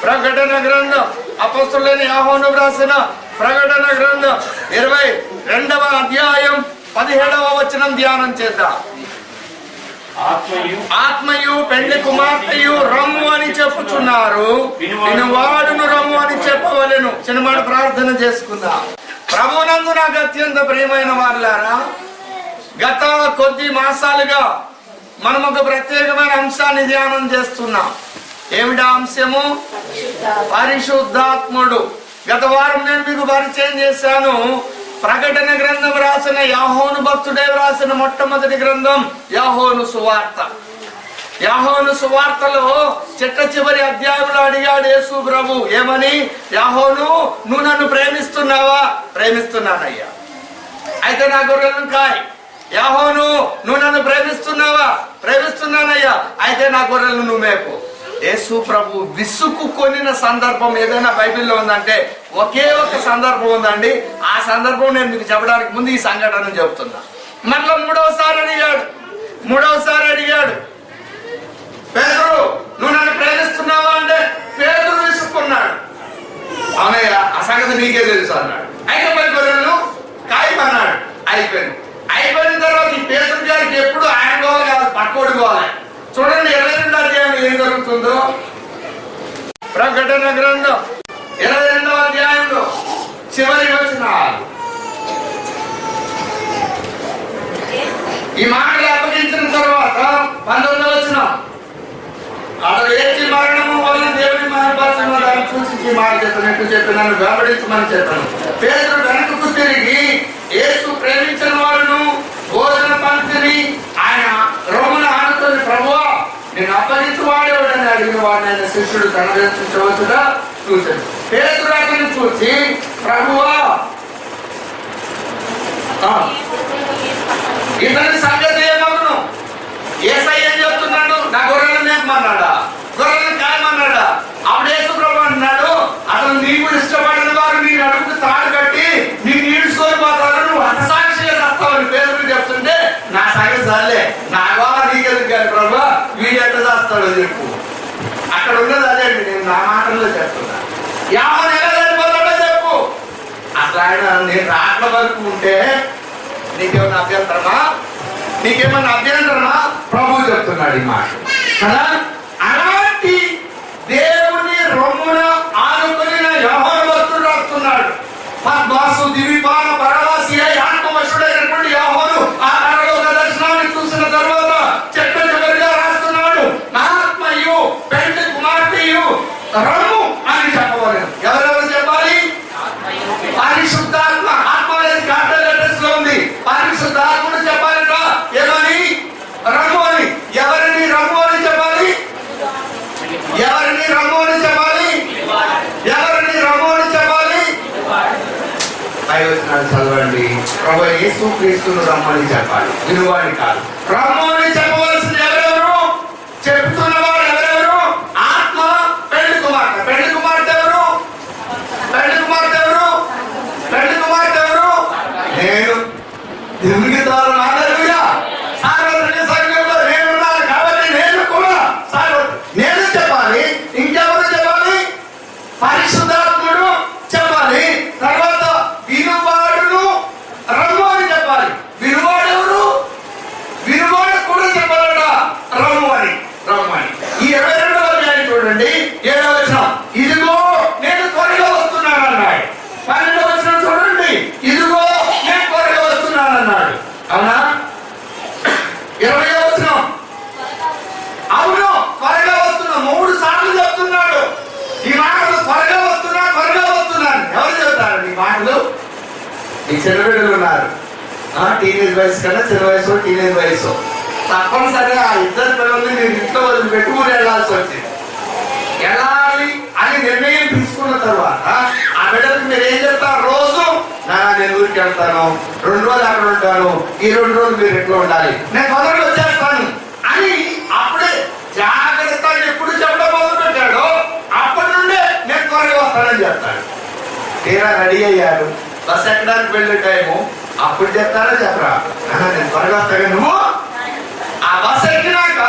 ప్రకటన గ్రంథం అపొస్తలుడైన యోహాను వ్రాసిన ప్రకటన గ్రంథం 22వ అధ్యాయం 17వ వచనం ధ్యానం చేద్దాం. ఆత్మయు పెండ్లి కుమార్తెయు రమ్ము అని చెప్పుచున్నారు, వినువాడును రమ్ము అని చెప్పవలెను. చిన్నమాట ప్రార్థన చేసుకుందాం. ప్రభువునందు నాకు అత్యంత ప్రియమైన వారులారా, గత కొద్ది మాసాలుగా మనం ఒక ప్రత్యేకమైన అంశాన్ని ధ్యానం చేస్తున్నాం. ఏమిటా అంశము? పరిశుద్ధాత్ముడు. గత వారం నేను మీకు పరిచయం చేశాను. ప్రకటన గ్రంథం రాసిన యోహాను భక్తుడే రాసిన మొట్టమొదటి గ్రంథం యోహాను సువార్త. యోహాను సువార్తలో చిట్ట చివరి అధ్యాయంలో అడిగాడు యేసు ప్రభు ఏమని, యోహాను నువ్వు నన్ను ప్రేమిస్తున్నావా? ప్రేమిస్తున్నానయ్యా. అయితే నా గొర్రెలను కాయ్. యోహాను నువ్వు నన్ను ప్రేమిస్తున్నావా? ప్రేమిస్తున్నానయ్యా. అయితే నా గొర్రెలను నువ్వు మేపు. యేసు ప్రభు విసుక్కుకొనిన సందర్భం ఏదైనా బైబిల్లో ఉందంటే ఒకే ఒక సందర్భం ఉందండి. ఆ సందర్భం నేను మీకు చెప్పడానికి ముందు ఈ సంఘటన చెబుతున్నా. మరలా మూడవసారి అడిగాడు పేతురు నువ్వు నన్ను ప్రేమిస్తున్నావా అంటే పేతురు విసుక్కున్నాడు. అవునయ్య, ఆ సంగతి నీకే తెలుసు అన్నాడు. అయితే మరి గొర్రెలను కాయమన్నాడు. అయిపోయిన తర్వాత ఈ పేతురు గారికి ఎప్పుడు ఆయన గోవాలి కాదు, పక్కోడు గోవాలి. చూడండి 22వ అధ్యాయం ఏం జరుగుతుందో. ప్రకటన గ్రంథం 22వ అధ్యాయంలో చివరి వచనాలు. ఈ మాటలు అప్పగించిన తర్వాత 19వ వచనం, అతడు ఏడ్చి మరణము వల్ల దేవుని మహిమపరచను దాన్ని సూచించి మాట చెప్పినట్టు చెప్పి నన్ను వెంబడించమని చెప్పాను. పేతురు వెనకకు తిరిగి యేసు ప్రేమించిన వాడును భోజన పంక్తిని ఆయన రోమన ఆనుకొని ప్రభువా నేను అప్పగించు వాడేవాడని అడిగిన వాడిని ఆయన శిష్యుడు కనుగొనవచ్చుగా చూశాడు. పేతురు అతన్ని చూసి ప్రభువా ఇతని సంగతి ఏమవును? యేసయ్య ఏం చెప్తున్నాడు? నా గొర్రెలను మేపమన్నాడా? గొర్రెలను కాయమన్నాడా? అప్పుడు యేసు ప్రభు అంటున్నాడు, అసలు నీకు ఇష్టపడిన వారు నీ అడుగుకు తాడు కట్టి నీకు ఈడ్చుకొని పోతారు, నువ్వు హతసాక్షిగా చేస్తావని పేదలు చెప్తుంటే నా సంగతి సర్లే, నా గోళ నీకెందుకు కానీ ప్రభు, వీడు ఎట్లా చేస్తాడో చెప్పు. అక్కడ ఉన్నది అదే, నేను నా మాటల్లో చెప్తున్నా. యావన్ ఎలా చనిపోతాడో చెప్పు. అసలు ఆయన నేను రాట్ల వరకు ఉంటే నీకేమన్నా అభ్యంతరమా? ప్రభు చెప్తున్నాడు ఈ మాట కదా. అలాంటి దేవుని రొమ్మున ఆనుకొని యోహాను భక్తుడు రాస్తున్నాడు. పద్మాసు దివిపాన పరవాసి ఆత్మవశుడైనటువంటి యోహాను ఆ పరలోక దర్శనాన్ని చూసిన తర్వాత చెట్ట చివరిగా రాస్తున్నాడు, నా ఆత్మయు పెండ్లి కుమార్తెయు రమ్ము అని చెప్పవాలి. ఎవరెవరు చెప్పాలి? పరిశుద్ధాత్మ. ఆత్మ అనేది క్యాపిటల్ లెటర్స్ లో ఉంది. పరిశుద్ధాత్ముడు చెప్పాలట ఏమని? రమ్ము అని. ఎవరిని రమ్ము అని చెప్పాలి? ఎవరిని రమ్ము అని చెప్పాలి? ఎవరిని రమ్ము అని చెప్పాలి? చదవండి. ప్రభు యేసు క్రీస్తును రమ్మని చెప్పాలి, వినువాడి కాదు. రమ్ము అని చెప్పవలసిన ఎవరెవరు? చెప్తున్న వారు ఎవరెవరు? ఆత్మ, పెళ్లి కుమార్తె. పెళ్లి కుమార్తె ఎవరు? పెళ్లి కుమార్తె ఎవరు? పెళ్లి కుమార్తె ఎవరు? నేను. దేవునికి ద్వారా నాదరుగా సార్వత్రిక సంఘంలో నేనున్నాను కాబట్టి నేను కూడా నేను చెప్పాలి. ఇంకెవరు చెప్పాలి? పరిశుద్ధాత్ముడు చెప్పాలి. తర్వాత వినువాడును రమ్ము అని చెప్పాలి. వినువాడు ఎవరు? వినువాడు కూడా చెప్పాలట రమ్ము అని. ఈ 22వ అధ్యాయం చూడండి, 7వ వచనం, ఇదిగో నేను త్వరగా వస్తున్నాను అన్నాడు. 12వ వచనం చూడండి, ఇదిగో నేను త్వరగా వస్తున్నాను అన్నాడు. అవునా? 20వ వచనం, అవును త్వరగా వస్తున్నా. 3 సార్లు చెప్తున్నాడు ఈ మాటలు. త్వరగా వస్తున్నాను. ఎవరు చెబుతారు ఈ మాటలు? ఈ చిన్నపిల్లలు ఉన్నారు, టీనేజ్ వయసు కన్నా చిన్న వయసు, టీనేజ్ వయసు. తప్పనిసరిగా ఆ ఇద్దరు పిల్లల్ని నేను ఇంట్లో వదిలిపెట్టి ఊరు వెళ్లాల్సి వచ్చింది. వెళ్ళాలి అని నిర్ణయం తీసుకున్న తర్వాత ఆ బిడ్డలకు మీరు ఏం చెప్తారు? రోజు నేను ఊరికి వెళ్తాను, 2 రోజులు అక్కడ ఉంటాను, ఈ 2 రోజులు మీరు ఎట్లా ఉండాలి, నేను తొందరగా వచ్చేస్తాను అని అప్పుడే జాగ్రత్తగా ఎప్పుడు చెప్పడం మొదలు పెట్టాడో అప్పటి నుండే నేను త్వరగా వస్తానని చెప్తాడు. తీరా రెడీ అయ్యారు, బస్ ఎక్కడానికి వెళ్ళే టైము అప్పుడు చెప్తారా చెప్పరా? నేను త్వరగా వస్తాగా. నువ్వు ఆ బస్ ఎక్కినాక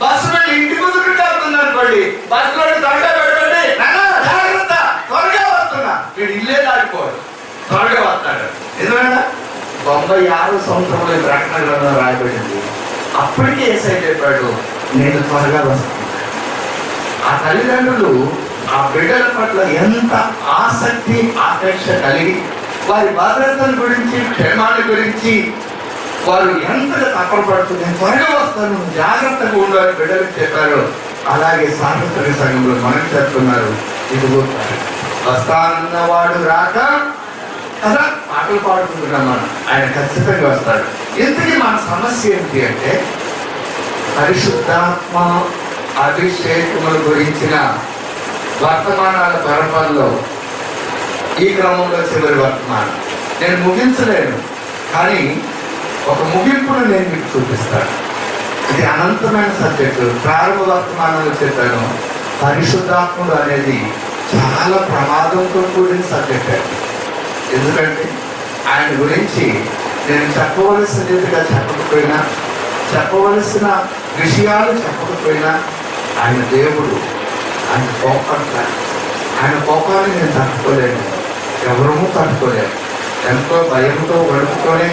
బస్సు వెళ్ళి ఇంటి ముందు వెళ్తుంది అనుకోండి, బస్సులో త్వరగా పెట్టండి అనుకోడు, త్వరగా వస్తాడు. ఎందుకంటే 96 సంవత్సరంలో ఈ ప్రకటన గ్రంథం రాయబడింది. అప్పటికే యేసయ్య చెప్పాడు, నేను త్వరగా వస్తాను. ఆ తల్లిదండ్రులు ఆ బిడ్డల పట్ల ఎంత ఆసక్తి ఆపేక్ష కలిగి వారి భద్రతల గురించి, క్షేమాన్ని గురించి వారు ఎంతగా తపన పడుతుంది, నేను త్వరగా వస్తాను, జాగ్రత్తగా ఉండాలని బిడ్డలకు చెప్పారు. అలాగే సార్వత్రిక సంఘంలో మనకు చెప్తున్నారు, ఇదిగో వస్తానన్నవాడు రాక కదా పాటలు పాడుకుంటున్నాం మనం, ఆయన ఖచ్చితంగా వస్తాడు. ఇంతకీ మన సమస్య ఏంటి అంటే పరిశుద్ధాత్మ అభిషేకముల గురించిన వర్తమానాల పరంపరలో ఈ క్రమంలో చివరి వర్తమానం నేను ముగించలేను, కానీ ఒక ముగింపును నేను మీకు చూపిస్తాను. ఇది అనంతమైన సబ్జెక్టు. ప్రారంభ వర్తమానంలో చెప్పాను, పరిశుద్ధాత్ముడు అనేది చాలా ప్రమాదంతో కూడిన సబ్జెక్ట్. ఎందుకంటే ఆయన గురించి నేను చెప్పవలసినదిగా చెప్పకపోయినా, చెప్పవలసిన విషయాలు చెప్పకపోయినా, ఆయన దేవుడు, ఆయన కోపడతాడు. ఆయన కోపాన్ని నేను తట్టుకోలేను, ఎవరూ తట్టుకోలేను. ఎంతో భయంతో వణుకుతోనే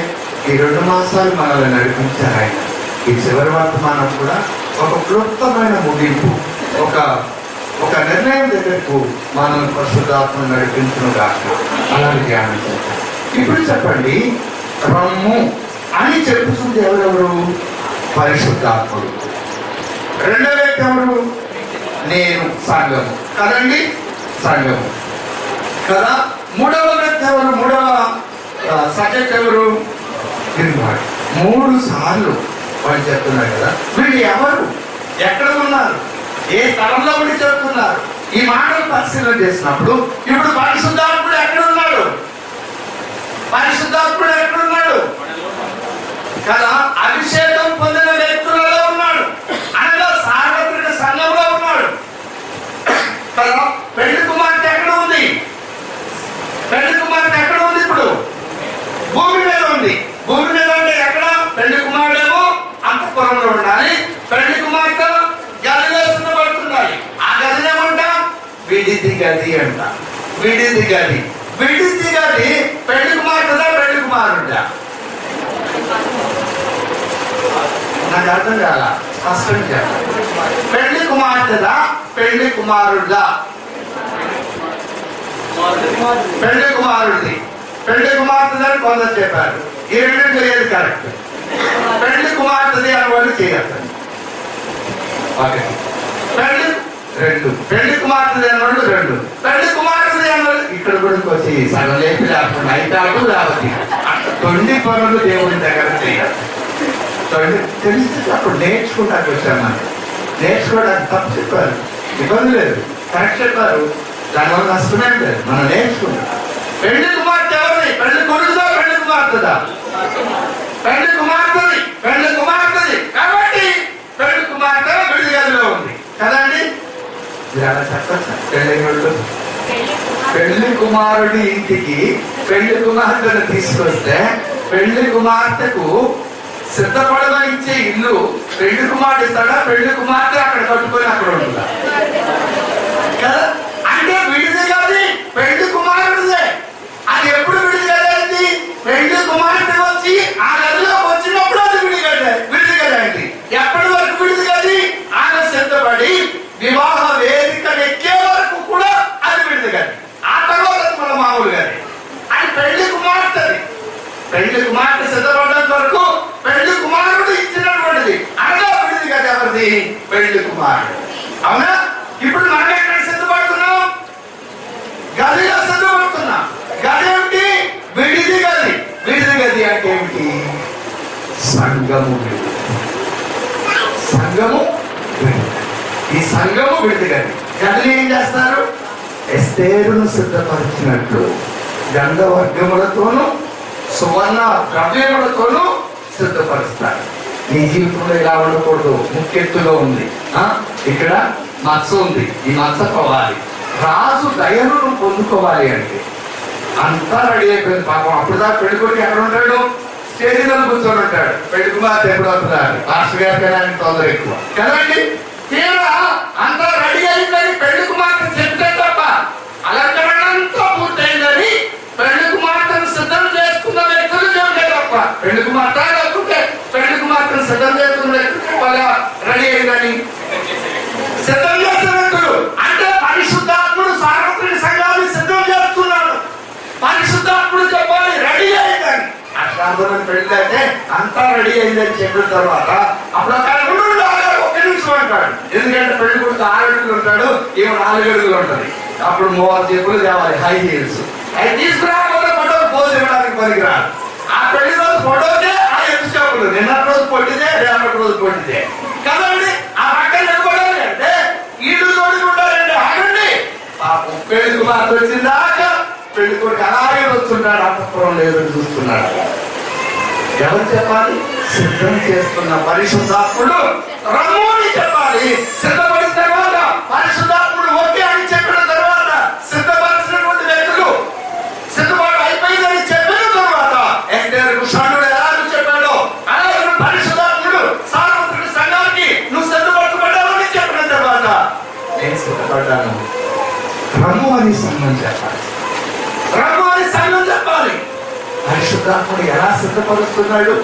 ఈ 2 మాసాలు మనల్ని నడిపించారు ఆయన. ఈ చివరి వర్తమానం కూడా ఒక క్లుప్తమైన ముగింపు, ఒక నిర్ణయం దగ్గరకు మనల్ని పరిశుద్ధాత్మ నడిపించను కాక అలాగే ధ్యానం చేద్దాం. ఇప్పుడు చెప్పండి, రమ్ము అని చెప్పుతుంది ఎవరెవరు? పరిశుద్ధాత్ముడు. రెండో వ్యక్తి ఎవరు? నేను, సంఘము కదండి, సంఘము కదా. మూడవ వ్యక్తి ఎవరు? మూడవ సబ్జెక్ట్ ఎవరు? వినువాడు. 3 సార్లు వాళ్ళు చెప్తున్నారు కదా. వీళ్ళు ఎవరు, ఎక్కడ ఉన్నారు, ఏ స్థలంలో ఉండి చెప్తున్నారు? ఈ మాటలు పరిశీలన చేసినప్పుడు ఇప్పుడు పరిశుద్ధాత్ముడు ఎక్కడ ఉన్నాడు? పరిశుద్ధాత్ముడు ఎక్కడ ఉన్నాడు కదా? అభిషేకం పొందిన వ్యక్తులలో ఉన్నాడు, అనగా సార్వత్రిక సంఘంలో ఉన్నాడు కదా. పెళ్లి కుమార్తె ఎక్కడ ఉంది? పెళ్లి కుమార్తె ఎక్కడ ఉంది? ఇప్పుడు భూమి మీద ఉంది. భూమి మీద అంటే ఎక్కడ? పెళ్లి కుమారుడేమో అంతఃపురంలో ఉండాలి, పెళ్లి కుమార్తె గదిలో పడుతుండాలి. ఆ గదినేమంటా? విడిది గది అంట. విడిది గది. విడిది గది పెళ్లి కుమార్తెదా, పెళ్లి కుమారుడా? నాకు అర్థం కాల, స్పష్టంగా చెప్పాలి. పెళ్లి కుమార్తెదా, పెళ్లి కుమారుడా? పెళ్లి కుమారుడిది. పెళ్లి కుమార్తెదని కొందరు చెప్పారు. ఈ రెండింటిలో ఏది కరెక్ట్? పెళ్లి కుమార్తెది అని వాళ్ళు చేయగలుగుతారు. పెళ్లి 2, పెళ్లి కుమార్తెది అని వాళ్ళు 2, పెళ్లి కుమార్తెది అని వాళ్ళు ఇక్కడ కూడా వచ్చి సగం లేపి లేకుండా అయితాడు లేవతి తొండి పనులు దేవుడి దగ్గర చేయాలి. తెలిసి అప్పుడు నేర్చుకుంటానికి వచ్చాను. నేర్చుకోవడానికి తప్పు చెప్పారు, ఇబ్బంది లేదు, కరెక్ట్ చెప్పారు, దానివల్ల నష్టమే లేదు. మనం నేర్చుకుంటాం. పెళ్లి కుమార్తె ఎవరిది? పెళ్లి కొడుకుదా, పెళ్లి కుమార్తెదా? పెళ్లి కుమార్తెది. పెళ్లి కుమార్తెది కాబట్టి పెళ్లి కుమార్తె విడిది గదిలో ఉంది కదండి. మీరు అలా చెప్పచ్చా? పెళ్లి కుమారుడి ఇంటికి పెళ్లి కుమార్తెను తీసుకొస్తే పెళ్లి కుమార్తెకు సిద్ధపడమని ఇచ్చే ఇల్లు పెళ్లి కుమార్తె ఇస్తాడా? పెళ్లి కుమార్తె అక్కడ కట్టుకొని అక్కడ ఉంటుందా కదా? అంటే విడిది కాదు, పెళ్లి కుమారుడిదే. అది ఎప్పుడు విడిది కదండి? పెళ్లి కుమార్తె వచ్చి ఆ గదిలో వచ్చినప్పుడు అది విడిది కదండి. ఎప్పటి వరకు విడిది కది? ఆమె సిద్ధపడి వివాహ వేదిక ఎక్కే వరకు కూడా అది విడిది కది. ఆ తర్వాత మన మామూలు గారి అది పెళ్లి కుమార్తెది. పెళ్లి కుమార్తె సిద్ధపడడం వరకు పెళ్లి కుమారుడు ఇచ్చినటువంటిది, అనగా విడిది కది ఎవరిది? పెళ్లి కుమారుడు. అవునా? ఇప్పుడు మనం ఎక్కడ సిద్ధపడుతున్నాం? గదిలో సిద్ధపడుతున్నాం. గది ఏమిటి? విడిది గది. విడిది గది అంటే ఏమిటి? సంఘము. సంఘము ఈ సంఘము విడిది గది. గదిలో ఏం చేస్తారు? ఎస్తేరును సిద్ధపరిచినట్లు గంధవర్గములతోనూ సువర్ణ ద్రవ్యములతోనూ సిద్ధపరుస్తారు. నీ జీవితంలో ఇలా ఉండకూడదు, ముఖ్యెత్తులో ఉంది, ఇక్కడ మత్స ఉంది, ఈ మత్స పోవాలి, రాజు దయను పొందుకోవాలి అంటే అంతా రెడీ అయిపోయింది. పాపం అప్పుడు దాకా పెళ్లి కొడుకు ఎక్కడ ఉంటాడు? స్టేజ్ మీద కూర్చొని ఉంటాడు. పెళ్లి కుమార్తె ఎప్పుడు అవుతున్నారు? మాస్టర్ గారికి ఆయన తొందర ఎక్కువ కదండి. తీరా అంతా రెడీ అయిందని పెళ్లి కుమార్తె చెప్తే తప్ప అలంకరణ అంతా పూర్తయిందని ప్రార్థన పెళ్లి అంటే అంతా రెడీ అయిందని చెప్పిన తర్వాత అప్పుడు ఒక్క నిమిషం అంటాడు. ఎందుకంటే పెళ్లి కొడుకు 6 అడుగులు ఉంటాడు, ఈమె 4 అడుగులు ఉంటుంది. అప్పుడు 3 చెప్పులు తేవాలి, హై హీల్స్. అవి తీసుకురాకపోతే ఫోటో పోజ్ ఇవ్వడానికి పనికిరాదు. ఆ పెళ్లి రోజు ఫోటోకే ఆ ఎత్తు చెప్పులు, నిన్నటి రోజు పొట్టిదే, రేపటి రోజు పొట్టిదే కదండి. ఆ పక్కన నిలబడాలి అంటే ఈడు తోడుకు ఉండాలండి. ఆగండి, పెళ్లి కుమార్తె వచ్చిందాకా పెళ్లి కొడుకు అలాగే వస్తున్నాడు, అంతఃపురం లేదని చూస్తున్నాడు. ఎవరు చెప్పాలి? సిద్ధం చేస్తున్న పరిశుద్ధాత్ముడు రమ్ము అని చెప్పాలి. సిద్ధపడిన తర్వాత పరిశుద్ధాత్ముడు ఓకే అని చెప్పిన తర్వాత సిద్ధపరిచినటువంటి వ్యక్తులు సిద్ధపాటు అయిపోయిందని చెప్పిన తర్వాత ఎస్టేరుకు షండుడు ఎలా చెప్పాడో అలాగే పరిశుద్ధాత్ముడు సార్వత్రిక సంఘానికి నువ్వు సిద్ధపరచబడ్డావని చెప్పిన తర్వాత నేను సిద్ధపడ్డాను రమ్ము అని సంఘం చెప్పాలి. రమ్ము అని సంఘం చెప్పాలి. పరిశుద్ధాత్ముడు ఎలా సిద్ధపరుస్తున్నాడు?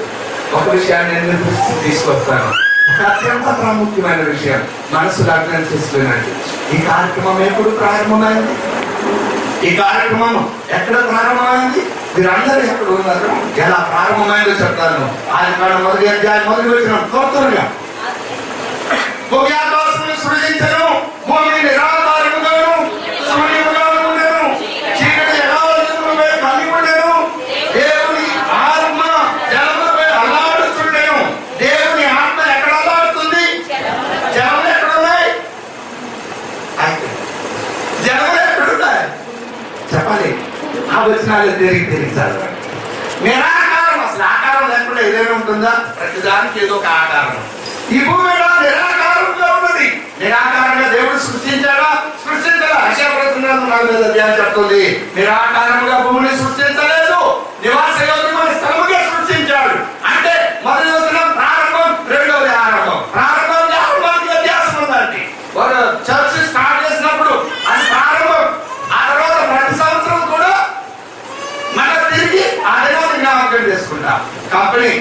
ఒక విషయాన్ని నేను దృష్టికి తీసుకొస్తాను. ఒక అత్యంత ప్రాముఖ్యమైన విషయం మనసు లగ్నం చేసుకున్నట్టు. ఈ కార్యక్రమం ఎప్పుడు ప్రారంభమైంది? ఈ కార్యక్రమం ఎక్కడ ప్రారంభమైంది? మీరందరూ ఎక్కడ ఉన్నారు? ఎలా ప్రారంభమైందో చెప్తాను. ఆదికాండం 1వ అధ్యాయం 1వ వచనం తొందరగా. భూమి ఆకాశమును సృజించెను, భూమి నిరాధారముగాను శూన్యముగాను ఉండెను, చీకటి జలములపై కమ్మి ఉండెను, దేవుని ఆత్మ జలములపై అల్లాడుచుండెను. దేవుని ఆత్మ ఎక్కడ అల్లాడుతుంది? జలములు ఎక్కడున్నాయి? జలములు ఎక్కడున్నాయి చెప్పాలి. ఆ వచనాలు తిరిగి చదవండి. నిరాకారం, అసలు ఆకారం లేకుండా ఏదైనా ఉంటుందా? ప్రతిదానికి ఏదో ఒక ఆకారం. ఈ భూమి నిరాకారంగా ఉన్నది. నిరాకారంగా దేవుడు సృష్టించాడా? సృష్టించాలా? అశాప్రతున్నాను 4వ అధ్యాయం చెప్తుంది. నిరాకారంగా భూమిని సృష్టించలేదు, నివాస యోగ్యమైన స్థలముగా సృష్టించాడు. అంటే మొదటి వచనం ప్రారంభం, రెండవది ఆరంభం. ప్రారంభంగా ఆరంభానికి వ్యత్యాసం ఉందండి. ఒక చర్చ్ స్టార్ట్ చేసినప్పుడు అది ప్రారంభం. ఆ తర్వాత ప్రతి సంవత్సరం కూడా మళ్ళీ తిరిగి ఆ దినాన్ని జ్ఞాపకం చేసుకుంటాం. కంపెనీ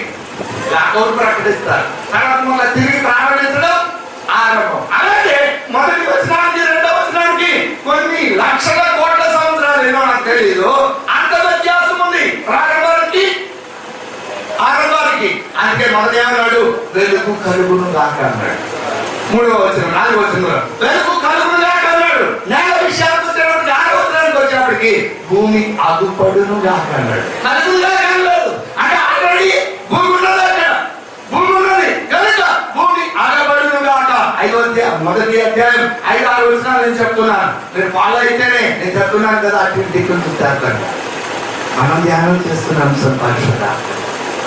లాకౌట్ ప్రకటిస్తారు, తర్వాత మళ్ళీ తిరిగి ప్రారంభించడం ఆరంభం. అలాగే మొదటి వచనానికి రెండవ వచనానికి కొన్ని లక్షల కోట్ల సంవత్సరాలు ఏమో నాకు తెలియదు, అంత వ్యత్యాసం ఉంది ప్రారంభానికి ఆరంభానికి. అందుకే మొదటి ఏమన్నాడు? వెలుగు కలుగును గాక అన్నాడు. 3వ వచనం 4వ వచనంలో వెలుగు కలుగును గాక అన్నాడు. నేల విషయానికి వచ్చినప్పటికి 6వ వచనానికి వచ్చేప్పటికి భూమి అగుపడును గాక అన్నాడు. కలుగును గాక అన్నాడు. అంటే ఆల్రెడీ భూమి ఉన్నది, అక్కడ భూమి ఉన్నది కనుక భూమి అగబడును గాక. 1వ అధ్యాయం 5, 6 వచనాలు నేను చెప్తున్నాను. మీరు ఫాలో అయితేనే నేను చెప్తున్నాను కదా. అటు దిక్కులు చూస్తారు. మనం ధ్యానం చేస్తున్న అంశం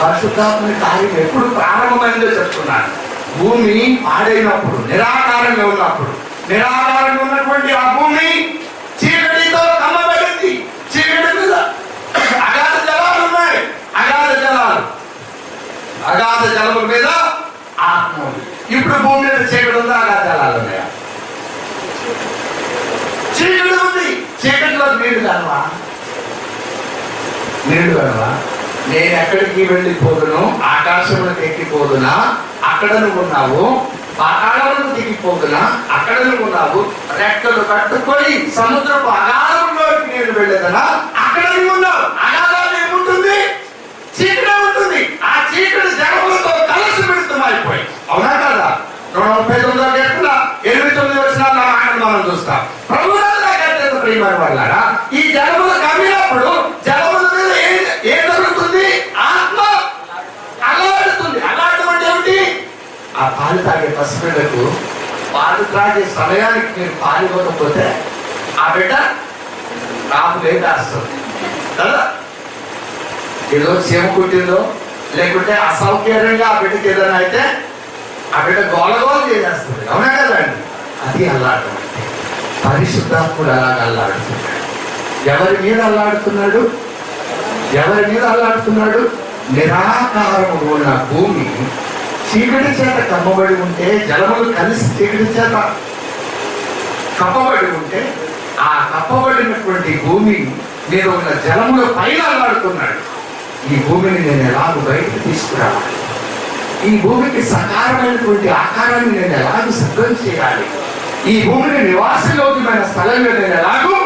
పరిశుద్ధాత్మని కార్యం ఎప్పుడు ప్రారంభమైందో చెప్తున్నాను. భూమి పాడైనప్పుడు, నిరాకారంగా ఉన్నప్పుడు, నిరాకారంగా ఉన్నటువంటి ఆ భూమి చీకటితో కమ్మబడింది. చీకటి మీద అగాధ జలాలు ఉన్నాయి. అగాధ జలముల మీద ఆత్మ ఉంది. ఇప్పుడు భూమి మీద చీకటి ఉందా? అగాధ జలాలు ఉన్నాయా? చీకటి ఉంది. చీకటిలో నీళ్లు కనవా? నేను ఎక్కడికి వెళ్ళిపోదును? ఆకాశంలోకి ఎక్కిపోదునా? అక్కడ నువ్వు ఉన్నావు. పాతాళంలో దిగిపోదునా? అక్కడ నువ్వు ఉన్నావు. రెక్కలు కట్టుకొని సముద్రపు అగాధంలోకి నేను వెళ్ళేదనా? అక్కడ నువ్వు ఉన్నావు. అగాధాలు ఏముంటుంది? చీకటే ఉంటుంది. ఆ చీకటి జలములతో కలిసి పెడుతున్నాయిపోయి. అవునా కదా? 139 8-9 వచనాల మనం చూస్తాం. ప్రభుత్వ ప్రియమైన వాళ్ళారా, ఈ జలములు కమ్మినప్పుడు జలముల మీద ఏం జరుగుతుంది? ఆత్మ అల్లాడుతుంది. అల్లాడటం అంటే ఏమిటి? ఆ పాలు తాగే పసిపిల్లకు పాలు త్రాగే సమయానికి మీరు పాలు ఇవ్వకపోతే ఆ బిడ్డ కాపు లేదాస్తుంది కదా. ఏదో చీమ కుట్టిందో లేకుంటే అసౌకర్యంగా ఆ బిడ్డకి ఏదైనా అయితే ఆ బిడ్డ గోలగోలు చేసేస్తుంది. అవునా కదండి? అది అల్లాడటం అంటే. పరిశుద్ధాత్ముడు అలాగ అల్లాడుతున్నాడు. ఎవరి మీద అల్లాడుతున్నాడు? నిరాకారము ఉన్న భూమి చీకటి చేత కమ్మబడి ఉంటే, జలములు కలిసి చీకటి చేత కప్పబడి ఉంటే, ఆ కప్పబడినటువంటి భూమి మీద ఉన్న జలముల పైన అల్లాడుతున్నాడు. ఈ భూమిని నేను ఎలాగో బయటకు తీసుకురావాలి? ఈ భూమికి సకారమైనటువంటి ఆకారాన్ని నేను ఎలాగో సిద్ధం చేయాలి? ఈ భూమిని నివాసయోగ్యమైన స్థలంలో నేను ఎలాగో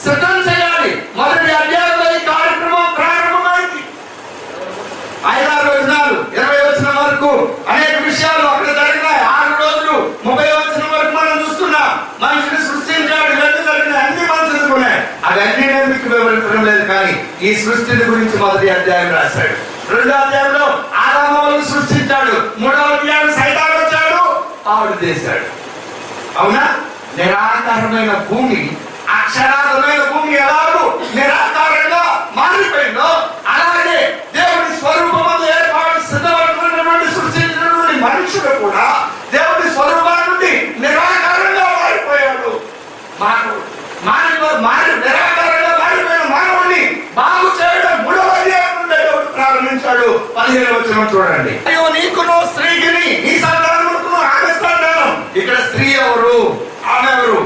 సిద్ధం చేయాలి? మొదటి అధ్యాయంలో ఈ కార్యక్రమం ప్రారంభమైంది. ఈ సృష్టిని గురించి మొదటి అధ్యాయం రాశాడు. రెండో అధ్యాయంలో ఆదామును సృష్టించాడు. మూడో అధ్యాయం సైతాను వచ్చాడు, పాడు చేశాడు. అవునా? నిరాకారమైన భూమి, అక్షరార్థమైన భూమి ఎలాగో నిరాకారంగా మారిపోయిందో అలాగే దేవుడి స్వరూపంలో ఏర్పాటు సిద్ధమైనటువంటి సృష్టించినటువంటి మనుషుడు కూడా దేవుడి స్వరూపం నుండి నిరాకారంగా మారిపోయాడు. నిరాకారంగా మారిపోయిన మానవుడిని బాగు చేయడం మూడవ అధ్యాయం నుండి దేవుడు ప్రారంభించాడు. 15వ వచనం చూడండి. నీకును స్త్రీకి నీ సంతానమునకును ఆమె సంతానం. ఇక్కడ స్త్రీ ఎవరు, ఆమె ఎవరు?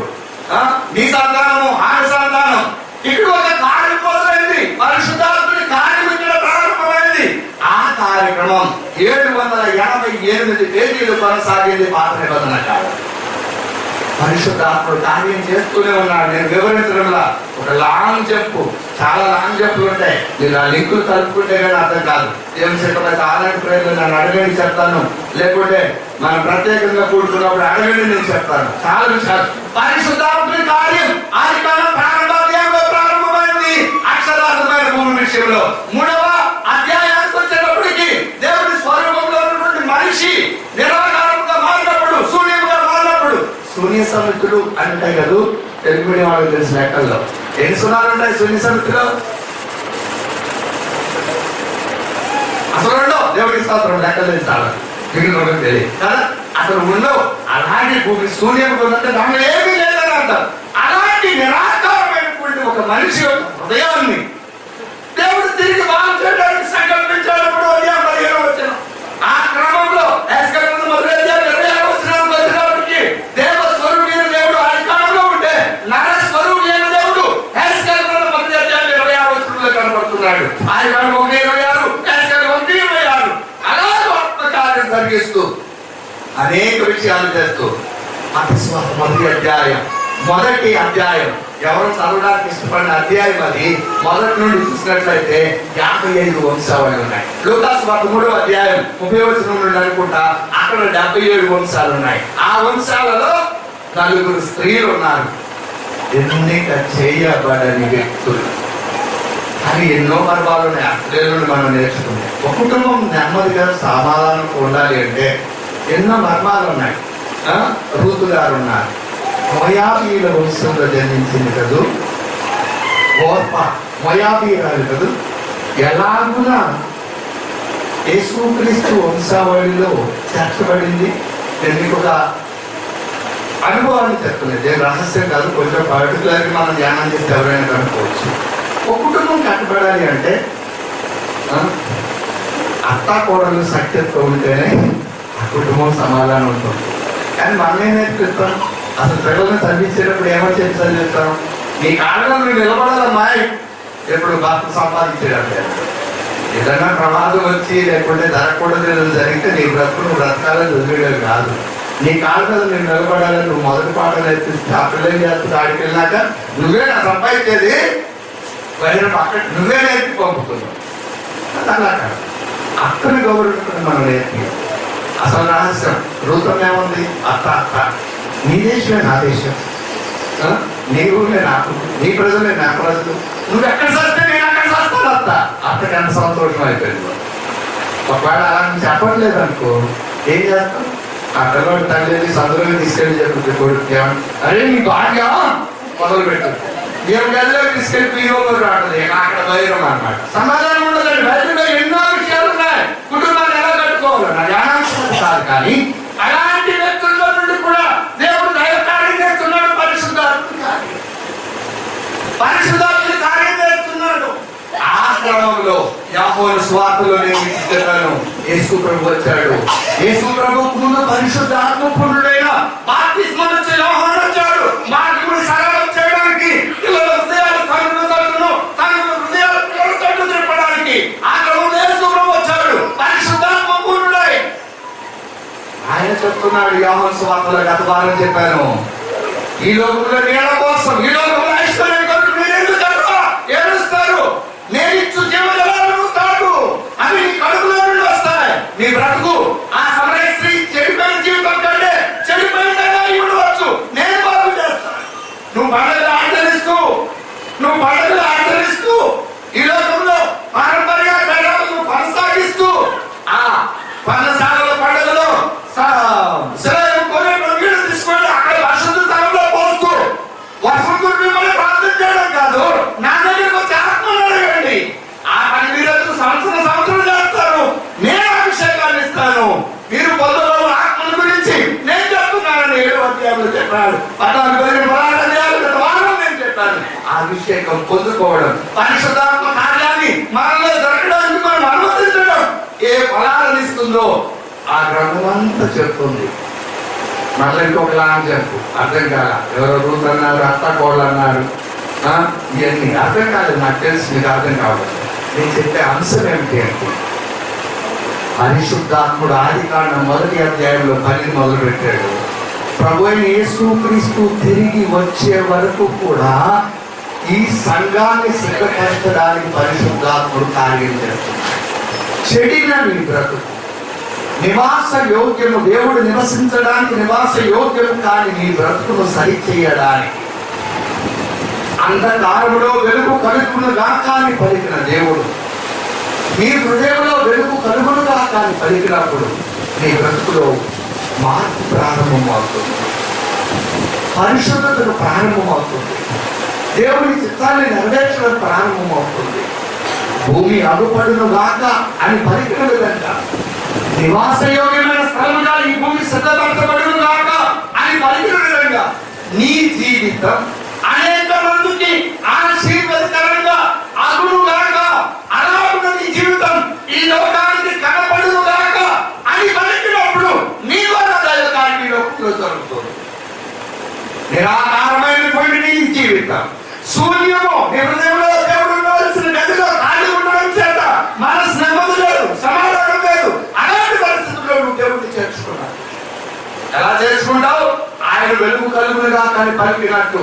నీ సంతానము, ఆమె సంతానం. ఇక్కడ ఒక కార్యం మొదలైంది, పరిశుద్ధాత్ముని కార్యం ఇక్కడ ప్రారంభమైంది. ఆ కార్యక్రమం 788 పేజీలు కొనసాగింది పాత నిబంధన కాలం. పరిశుద్ధాత్ముడు కార్యం చేస్తూనే ఉన్నాడు. నేను వివరించడంలా ఒక లాంగ్ చెప్పు, చాలా లాంగ్ చెప్పులు ఉంటాయి. మీరు ఆ లింకులు కలుపుకుంటే కానీ అర్థం కాదు. ఏం చెప్పలేదు ఆనాటి ప్రజలు నన్ను అడగండి చెప్తాను, లేకుంటే మనం ప్రత్యేకంగా కూడుకున్నప్పుడు అడగండి నేను చెప్తాను. చాలా విషయాలు. పరిశుద్ధాత్ముడి కార్యం ఆదికాండం ప్రారంభాధ్యాయంలో ప్రారంభమైంది అక్షరార్థమైన భూమి విషయంలో. మూడవ అధ్యాయానికి వచ్చేటప్పటికి దేవుడి స్వరూపంలో ఉన్నటువంటి మనిషి నిరాకారంగా మారినప్పుడు, శూన్యంగా మారినప్పుడు, శూన్య సమితులు అంటాయి కదా తెలుగు మీడియం వాళ్ళకి తెలిసిన లెక్కల్లో. ఎన్ని సున్నాలు ఉంటాయి శూన్య సమితిలో? అసలు ఉండవు. దేవుడికి స్తోత్రం, లెక్కలు తెలుసు మిగిలిన తెలియదు కదా. అసలు ఉండవు. అలాంటి భూమి శూన్యంగా ఉందంటే దానిలో ఏమీ లేదని అంటారు. అలాంటి నిరాకారమైనటువంటి ఒక మనిషి హృదయాన్ని దేవుడు తిరిగి బాగు చేయడానికి సంకల్పించాడు. ఉదయం 15వ వచనం. ఆ క్రమంలో దేవ స్వరూపైన దేవుడు ఆదికాండంలో ఉంటే నర స్వరూపైన దేవుడు హెస్కేలు 26వ వచనంలో కనబడుతున్నాడు. ఆదికాండం 1:26, హెస్కేలు 1:26. అలా ఆత్మకార్యం జరిగిస్తూ అనేక విషయాలు చేస్తూ మొదటి అధ్యాయం ఎవరు చదవడానికి ఇష్టపడిన అధ్యాయం అది. మొదటి నుండి చూసినట్లయితే 55 వంశావళి ఉన్నాయి. లూకాసు 3వ అధ్యాయం 30వ వచనం నుండి అనుకుంటా అక్కడ 77 వంశాలు ఉన్నాయి. ఆ వంశాలలో 4 స్త్రీలు ఉన్నారు. ఎన్నిక చేయబడని వ్యక్తులు. అని ఎన్నో పర్వాలు ఉన్నాయి. ఆ స్త్రీల నుండి మనం నేర్చుకుంటే ఒక కుటుంబం నెమ్మదిగా సమాధానంగా ఉండాలి అంటే ఎన్నో మర్మాలు ఉన్నాయి. రూతు గారు ఉన్నారు. మొయాబీల వంశంలో జన్మించింది కదూ. మొయాబీరాలు కదూ. ఎలాగునా యేసుక్రీస్తు వంశావళిలో చేర్చబడింది. నేను మీకు ఒక అనుభవాన్ని చెప్తున్నది, రహస్యం కాదు. కొంచెం పర్టికులర్గా మనం ధ్యానం చేస్తే ఎవరైనా కనుక్కోవచ్చు. ఒక కుటుంబం కట్టబడాలి అంటే అత్తా కోడలు సఖ్యత ఉంటేనే ఆ కుటుంబం సమాధానం ఉంటుంది. కానీ మనం ఏం నేర్పిస్తాం? అసలు పిల్లల్ని చదివించేటప్పుడు ఏమని చెప్పి చదివిస్తాం? నీ కాళ్ళలో నువ్వు నిలబడాలమ్మాయి. ఎప్పుడు భర్త సంపాదించేటప్పుడు ఏదన్నా ప్రమాదం వచ్చి లేకుంటే జరగకూడదు ఏదైనా జరిగితే నీ బ్రతుకు నువ్వు బ్రతకాలని వదిలేడు కాదు. నీ కాళ్ళ మీద నువ్వు నిలబడాలని నువ్వు మొదటి పాట నేర్పిస్తే ఆ పిల్లలు చేస్తుంది. ఆడికి వెళ్ళినాక నువ్వే నా సంపాదించేది బయట పక్క నువ్వే నేర్పి పంపుతున్నావు. అలా కాదు, అత్తని గౌరవించుకుని మనం నేర్పి. అసలు రహస్యం రూపం ఏముంది? అత్త అత్త. నీ దేశమే నా దేశం, నీ ఊళ్ళే నాకు, నీ ప్రజలే నా ప్రజలు. నువ్వు ఎక్కడ చేస్తే నేను అక్కడ చేస్తాను. అత్తకి ఎంత సంతోషం అయిపోయింది. ఒకవేళ అలా చెప్పట్లేదు అనుకో, ఏం చేస్తాం? ఆ పిల్లవాడి తల్లి సందులో తీసుకెళ్ళి చెప్తుంది కొడుకు, అరే నీ భాగ్య మొదలు పెట్టు. మేము గదిలో తీసుకెళ్ళి పీఓలో రావట్లేదు. అక్కడ ధైర్యం అన్నమాట. సమాధానం ఉండదండి. బయటలో ఎన్నో విషయాలు ఉన్నాయి. కుటుంబాన్ని ఎలా కట్టుకోవాలన్నా జ్ఞానాంశం కాదు. కానీ అలాంటి వ్యక్తుల్లో నుండి కూడా దేవుడు దైవకార్యం చేస్తున్నాడు. పరిశుద్ధాత్ముడి కార్యం చేస్తున్నాడు. ఆ క్రమంలో యోహాను సువార్తలో నేను చెప్పాను, యేసు ప్రభు వచ్చాడు. యేసు ప్రభువుకు ముందు పరిశుద్ధాత్మ పూర్ణుడైన బాప్తిస్మం వచ్చే యోహాను వచ్చాడు. మార్గమును సరళం చేయడానికి, పిల్లల హృదయాలు తండ్రుల హృదయాలు పిల్లల తట్టు తిప్పడానికి ఆ క్రమంలో యేసు ప్రభు వచ్చాడు. పరిశుద్ధాత్మ పూర్ణుడై ఆయన చెప్తున్నాడు. యోహాను సువార్తలో గత వారం చెప్పాను, ఈ లోకంలో నీడ కోసం, ఈ లోకంలో ఐశ్వర్యం కొరకు మీరెందుకు ఏడుస్తారు? నేను ఇచ్చు జీవజలాలను తాగు, అవి నీ కడుపులో నుండి వస్తాయి. నీ బ్రతుకు ఆ సమరయ స్త్రీ చెడిపోయిన జీవితం కంటే చెడిపోయిందైనా ఇవ్వవచ్చు. నేను బాగు చేస్తాను. నువ్వు పండుగలు ఆచరిస్తూ ఈ లోకంలో చెప్పాడు. 14 పోరాటాలు గత వారం నేను చెప్పాను. ఆ అభిషేకం పొందుకోవడం, పరిశుద్ధాత్మ కార్యాన్ని మనలో జరగడానికి మనం అనుమతించడం ఏ ఫలాలను ఇస్తుందో ఆ గ్రంథం అంతా చెప్తుంది. మళ్ళీ ఇంకొకలా చెప్పు, అర్థం కాల. ఎవరో రూట్ అన్నారు, అత్త కోళ్ళు అన్నారు, ఇవన్నీ అర్థం కాలేదు. నాకు తెలుసు మీకు అర్థం కావాలి. నేను చెప్పే అంశం ఏమిటి అంటే, పరిశుద్ధాత్ముడు ఆదికాండం 1వ అధ్యాయంలో పనిని మొదలు పెట్టాడు. ప్రభు అయిన యేసుక్రీస్తు తిరిగి వచ్చే వరకు కూడా ఈ సంఘాన్ని సిద్ధపరచడానికి పరిశుద్ధాత్ముడు కార్యం చేస్తున్నాడు. చెడిన నీ బ్రతుకు నివాస యోగ్యము, దేవుడు నివసించడానికి నివాస యోగ్యము కాని నీ బ్రతుకును సరి చేయడానికి, అంధకారములో వెలుగు కలుగును గాక అని పలికిన దేవుడు నీ హృదయంలో వెలుగు కలుగును గాక అని పలికినప్పుడు నీ బ్రతుకులో మార్పు ప్రారంభమవుతుంది, పరిశుద్ధతను ప్రారంభమవుతుంది, దేవుని చిత్తాన్ని నెరవేర్చడం ప్రారంభమవుతుంది. భూమి అగుపడును గాక అని పలికిన విధంగా నివాసయోగ్యమైన స్థలముగా ఈ భూమి సిద్ధపరచబడును గాక అని పలికిన విధంగా నీ జీవితం అనేక మందికి ఆశీర్వాదకరంగా అగును గాక, అలా ఉన్న నీ జీవితం ఈ లోకానికి కనపడును గాక అని పలికినప్పుడు నీ వల్ల దైవ కార్యం ఈ లోకంలో జరుగుతుంది. నిరాకారమైనటువంటి నీ జీవితం శూన్యము, నీ హృదయంలో దేవుడు ఉండవలసిన గదిలో ఖాళీ ఉండడం చేత మనసు నెమ్మది లేదు, సమాధానం లేదు. అలాంటి పరిస్థితుల్లో నువ్వు దేవుడిని చేర్చుకున్నావు. ఎలా చేర్చుకుంటావు? ఆయన వెలుగు కలుగునుగా కానీ పలికినట్టు.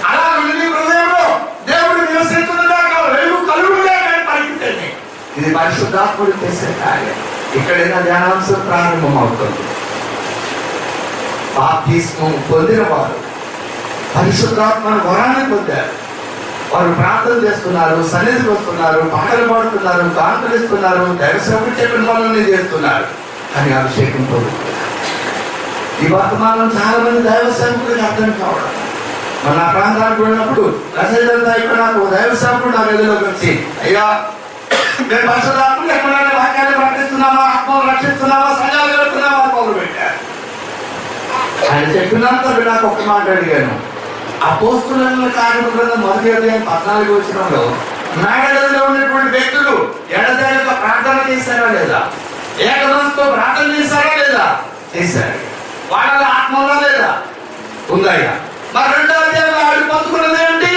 అలా నీ హృదయంలో దేవుడు నివసించునుగా, వెలుగు కలుగునుగా కానీ పలికితేనే ఇది పరిశుద్ధాత్ముడు చేసే కార్యం. ఇక్కడైనా ధ్యానాంశం ప్రారంభం అవుతుంది. బాప్తిస్మం పొందిన వారు పరిశుద్ధాత్మను వరాన్ని పొందారు. వారు ప్రార్థన చేస్తున్నారు, సన్నిధికి వస్తున్నారు, పాటలు పాడుతున్నారు, కాంతలిస్తున్నారు, దైవసేవకుడు చెప్పిన పనులన్నీ చేస్తున్నారు, కానీ అభిషేకం పొందుతున్నారు. ఈ వర్తమానం చాలా మంది దైవసేవకుడికి అర్థం కావడం. మన ప్రాంతానికి వెళ్ళినప్పుడు రసైదంతా ఇక్కడ నాకు దైవసేవకుడు నా గదిలోకి వచ్చి, అయ్యా మేము పరిశుద్ధాత్మను ఎక్కడైనా వాక్యాన్ని ప్రకటిస్తున్నామా, ఆత్మను రక్షిస్తున్నామా, సంఘాలు వెళ్తున్నామా అని మొదలు పెట్టారు. ఆయన చెప్పినంత నాకు ఒక్క మాట అడిగాను. అపోస్తుల కార్యము గ్రంథం 1వ అధ్యాయం 14వ వచనంలో మేడగదిలో ఉన్నటువంటి వ్యక్తులు ఎడతెగక ప్రార్థన చేశారా లేదా? ఏక మనసుతో ప్రార్థన చేశారా లేదా? చేశారు. వాళ్ళ ఆత్మ ఉందా లేదా? ఉందయ్యా. మరి 2వ అధ్యాయంలో ఆవిడ పంచుకున్నది ఏంటి?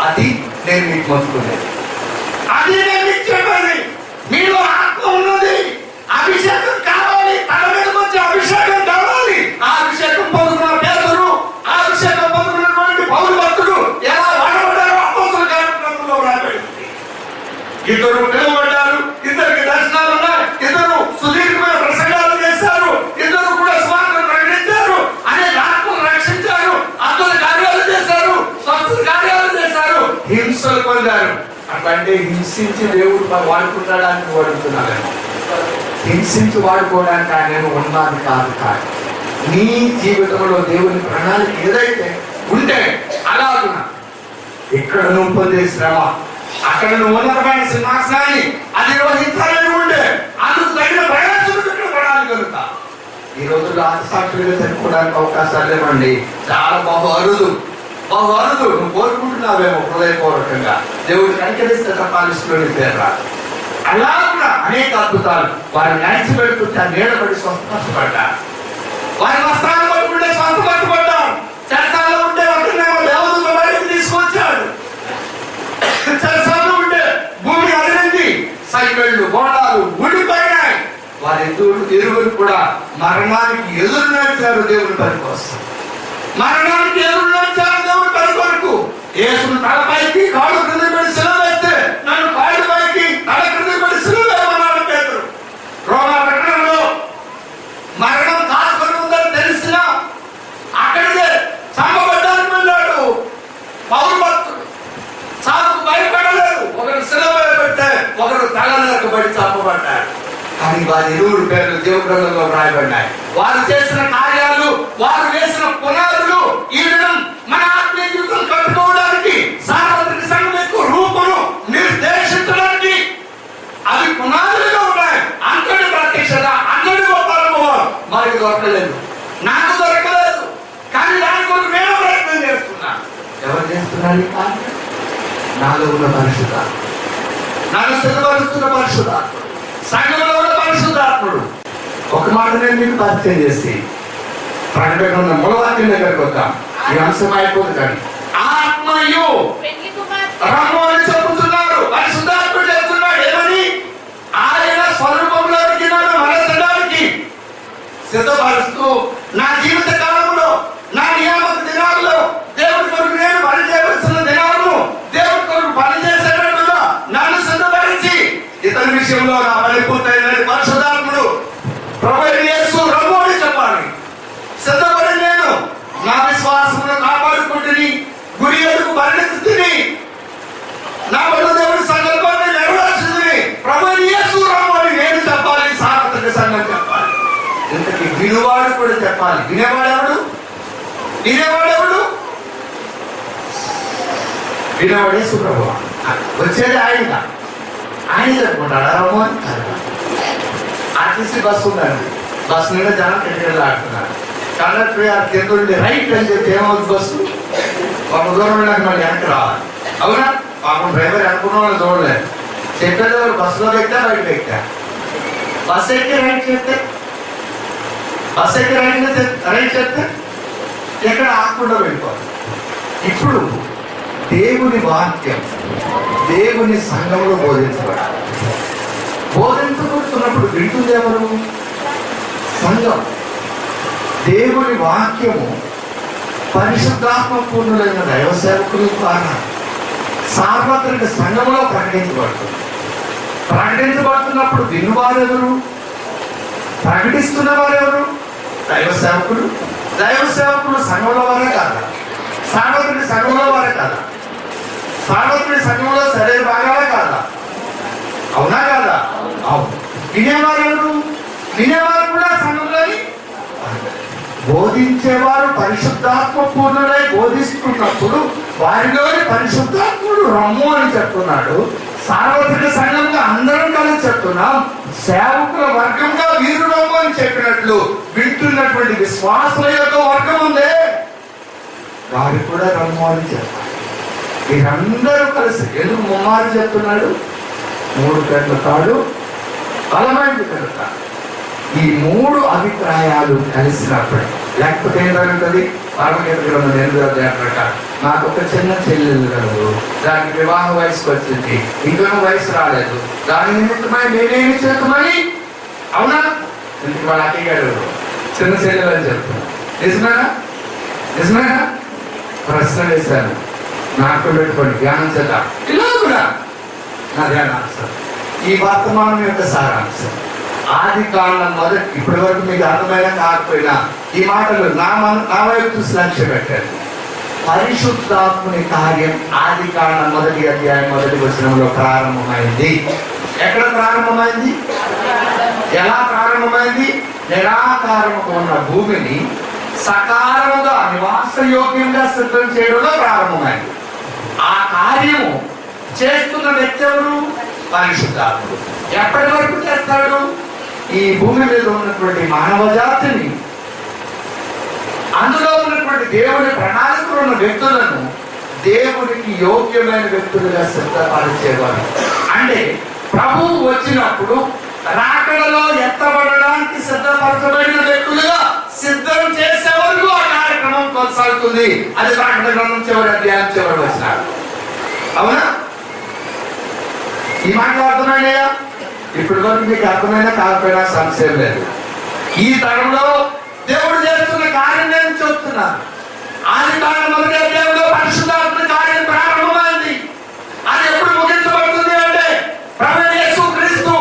అది నేను మీకు పంచుకునేది, అది నేను మీకు చెప్పేది. మీలో ఆత్మ ఉన్నది, అభిషేకం కావాలి, తన మీదకి వచ్చే అభిషేకం కావాలి. ఆ అభిషేకం పొందుకున్న పేదలు, ఆ అభిషేకం పొందుకున్నటువంటి పౌరు భక్తుడు ఎలా వాడబడ్డారో అపోస్తలుల కార్యక్రమంలో రాబడింది. ఇద్దరు పిలువబడ్డారు, ఇద్దరికి దర్శనాలు ఉన్నాయి, ఇద్దరు సుదీర్ఘమైన ప్రసంగాలు చేశారు, ఇద్దరు కూడా స్వార్థను ప్రకటించారు, అనేక ఆత్మను రక్షించారు, అద్భుత కార్యాలు చేశారు, స్వస్థ కార్యాలు చేశారు, హింసలు పొందారు. అట్లాంటి హింసించి దేవుడు వాడుకుంటాడానికి వాడుతున్నారేమో. హింసించి వాడుకోవడానికి ఆయన ఉన్నది కాదు. కానీ నీ జీవితంలో దేవుని ప్రణాళిక ఏదైతే ఉంటే అలాగున ఇక్కడ నువ్వు పొందే శ్రమ, అక్కడ నువ్వు ఉన్నతమైన సింహాసనాన్ని అధిరోహించాలని ఉంటే అందుకు తగిన ప్రయాసం ప్రణాళిక కలుగుతా. ఈ రోజుల్లో ఆత్మసాక్షులుగా చనిపోవడానికి అవకాశాలు లేవండి. చాలా బహు అరుదు. నువ్వు కోరుకుంటున్నావేమో హృదయపూర్వకంగా, దేవుడు కనికరిస్తే తప్ప లిస్టులోని పేరు రాదు. అలా కూడా అనేక అద్భుతాలు వారిని నడిచి పెడుతుంటే నీడబడి స్వస్థపరచబడ్డారు. వారి వస్త్రాలు పట్టుకుంటే స్వస్థపరచబడ్డారు. చెరసాల్లో ఉంటే ఒకరినేమో దేవదూత బయటకు తీసుకొచ్చాడు. చెరసాల్లో ఉంటే భూమి అదిరింది, సైకిళ్ళు గోడాలు ఊడిపోయినాయి. వారి ఇరువురు కూడా మరణానికి ఎదురు నడిచారు దేవుని పని కోసం. మరణానికి ఎదురు నడిచారు దేవుని పని కొరకు. యేసును తలపైకి కాళ్ళు క్రింద పెట్టి సిలువ వేస్తే నన్ను కాళ్ళు పైకి తల క్రింద పెట్టి సిలువ వేయమన్నాడు పేతురు. రోమా పట్టణంలో మరణం కాచుకొని ఉందని తెలిసినా అక్కడికే చంపబడ్డానికి వెళ్ళాడు పౌరు భక్తుడు. చావుకు భయపడలేదు. ఒకరు సిలువ పెట్టే, ఒకరు తల నరకబడి చంపబడ్డారు. కానీ వారి ఇరువురు పేర్లు దేవుగ్రంథంలో వ్రాయబడ్డాయి. వారు చేసిన కార్యాలు, వారు వేసిన పునాదులు ఈ దినం మన ఆత్మీయ జీవితం కట్టుకోవడానికి, సార్వత్రిక సంఘం యొక్క రూపును నిర్దేశించడానికి అవి పునాదులుగా ఉన్నాయి. అంతటి ప్రత్యక్షత, అంతటి గొప్ప అనుభవం మనకు దొరకలేదు, నాకు దొరకలేదు. చెప్తున్నాడు ఈ కార్యం నాలో ఉన్న పరిశుద్ధాత్మ, నన్ను సిద్ధపరుస్తున్న పరిశుద్ధాత్ముడు, సంఘంలో ఉన్న పరిశుద్ధాత్ముడు. ఒక మాట నేను మీకు పరిచయం చేసి ప్రకటన ఉన్న మూలవాక్యం దగ్గరకు వద్దాం. ఈ అంశం అయిపోతుంది. కానీ ఆత్మయు రమ్ము అని చెప్పుతున్నాడు. పరిశుద్ధాత్ముడు చెప్తున్నాడు ఏమని? ఆయన స్వరూపంలోకి నన్ను మరచడానికి సిద్ధపరుస్తూ నా జీవిత కాలంలో, నా నియామక దినాల్లో, దేవుడి కొరకు నేను పని చేయవలసిన దినాలను దేవుడి కొరకు పని చేసేటట్టుగా నన్ను సిద్ధపరిచి ఇతర విషయంలో నా పని పూర్తయినది పరిశుద్ధాత్ముడు ప్రభువైన యేసు రమ్ము అని చెప్పాలి. సిద్ధపడి నేను నా విశ్వాసమును కాపాడుకుంటుని గురి ఎదుగు పరిగెత్తుని నా వల్ల దేవుడి సంకల్పాన్ని నెరవేర్చుకుని ప్రభువైన యేసు రమ్ము అని నేను చెప్పాలి. సార్వత్రిక సంఘం చెప్పాలి. ఇంతకీ వినువాడు కూడా చెప్పాలి. వినేవాడెవడు? వినేవాడెవడు? వినేవాడే సుప్రభు. వచ్చేది ఆయన. ఆయన చెప్పుకుంటాడు రమ్ము అని. ఆర్టీసీ బస్సు ఉందండి. బస్సు మీద జనం టికెట్లు ఆడుతున్నారు. కండక్టర్ గారు కింద ఉండి రైట్ అని చెప్పి ఏమవుతుంది బస్సు ఒక దూరం వెళ్ళాక మళ్ళీ వెనక్కి రావాలి. అవునా? పాపం డ్రైవర్ అనుకున్న వాళ్ళు చూడలేదు. చెప్పేది బస్సులో ఎక్కా రైట్ ఎక్కా, బస్సు ఎక్కి రైట్ చెప్తే, బస్సు ఎక్కి రైట్ చెప్తే ఎక్కడ ఆకుండా వెళ్ళిపోవాలి. ఇప్పుడు దేవుని వాక్యం దేవుని సంఘంలో బోధించబడాలి. బోధించబడుతున్నప్పుడు వింటుంది ఎవరు? సంఘం. దేవుని వాక్యము పరిశుద్ధాత్మ పూర్ణులైన దైవ సేవకుల ద్వారా సార్వత్రిక సంఘంలో ప్రకటించబడుతుంది. ప్రకటించబడుతున్నప్పుడు వినువారెవరు? ప్రకటిస్తున్న వారెవరు? దైవ సేవకులు. దైవ సేవకులు సంఘంలో వారే కాదా? సార్వత్రిక సంఘంలో వారే కాదా? సార్వత్రిక సంఘంలో శరీర భాగాలే కాదా? అవునా కాదా? అవును. వినేవారెవరు? వినేవారు కూడా సంఘంలోని బోధించేవారు పరిశుద్ధాత్మ పూర్ణులై బోధిస్తున్నప్పుడు వారిలోని పరిశుద్ధాత్ముడు రమ్ము అని చెప్తున్నాడు. సార్వత్రిక సంఘంగా అందరం కలిసి చెప్తున్నాం. సేవకుల వర్గంగా వీరు రమ్ము అని చెప్పినట్లు వింటున్నటువంటి విశ్వాసుల యొక్క వర్గం ఉందే వారు కూడా రమ్ము అని చెప్పాలి. వీరందరూ కలిసి ఎందుకు ముమ్మారు చెప్తున్నాడు? 3 గంటల తాడు బలమైనది కనుక. ఈ 3 అభిప్రాయాలు కలిసినప్పుడు లేకపోతే ఏం జరుగుతుంది? పరమగీత గ్రంథం 8వ ప్రకారం నాకు ఒక చిన్న చెల్లెలు కలదు, దానికి వివాహ వయసుకు వచ్చింది, ఇంకొక వయసు రాలేదు, దాని నిమిత్తమై నేనేమి చేద్దామని. అవునా? ఇంటికి వాళ్ళ అక్కగారు చిన్న చెల్లెలు అని చెప్తున్నా. నిజమేనా? నిజమేనా? ప్రశ్న వేశాను. నాకు పెట్టుకోండి, ధ్యానం చేద్దాం. ఇలా కూడా నా ధ్యానాంశం ఈ వర్తమానం యొక్క సారాంశం. ఆది కాండం మొదటి ఇప్పటి వరకు మీకు అర్థమైనా కాకపోయినా ఈ మాటలు నా వైపు చూసి లక్ష్య పెట్టండి. పరిశుద్ధాత్ముని కార్యం ఆది కాండం 1వ అధ్యాయం 1వ వచనంలో ప్రారంభమైంది. ఎక్కడ ప్రారంభమైంది? ఎలా ప్రారంభమైంది? నిరాకారముగా ఉన్న భూమిని సకారముగా నివాసయోగ్యంగా సిద్ధం చేయడంలో ప్రారంభమైంది. ఆ కార్యము చేస్తున్న వ్యక్తి ఎవరు? పరిశుద్ధాత్ముడు. ఎప్పటి వరకు చేస్తాడు? ఈ భూమి మీద ఉన్నటువంటి మానవ జాతిని, అందులో ఉన్నటువంటి దేవుని ప్రణాళికలో ఉన్న వ్యక్తులను దేవునికి యోగ్యమైన వ్యక్తులుగా సిద్ధపరిచేవారు. అంటే ప్రభువు వచ్చినప్పుడు రాకడలో ఎత్తబడడానికి సిద్ధపరచబడిన వ్యక్తులుగా సిద్ధం చేసే వరకు ఆ కార్యక్రమం కొనసాగుతుంది. అది ప్రకటన గ్రంథం చివరి అధ్యాయం చివరి వచ్చినాడు. అవునా? ఈ మాటలు అర్థమైనాయా? ఇప్పటి వరకు మీకు అర్థమైనా కాకపోయినా సంశయం లేదు. ఈ తరంలో దేవుడు చేస్తున్న కార్యం నేను చెప్తున్నాను. ఆది కాలం 1వ అధ్యాయంలో పరిశుద్ధాత్మ కార్యం ప్రారంభమైంది. అది ఎప్పుడు ముగించబడుతుంది అంటే ప్రభువైన యేసుక్రీస్తు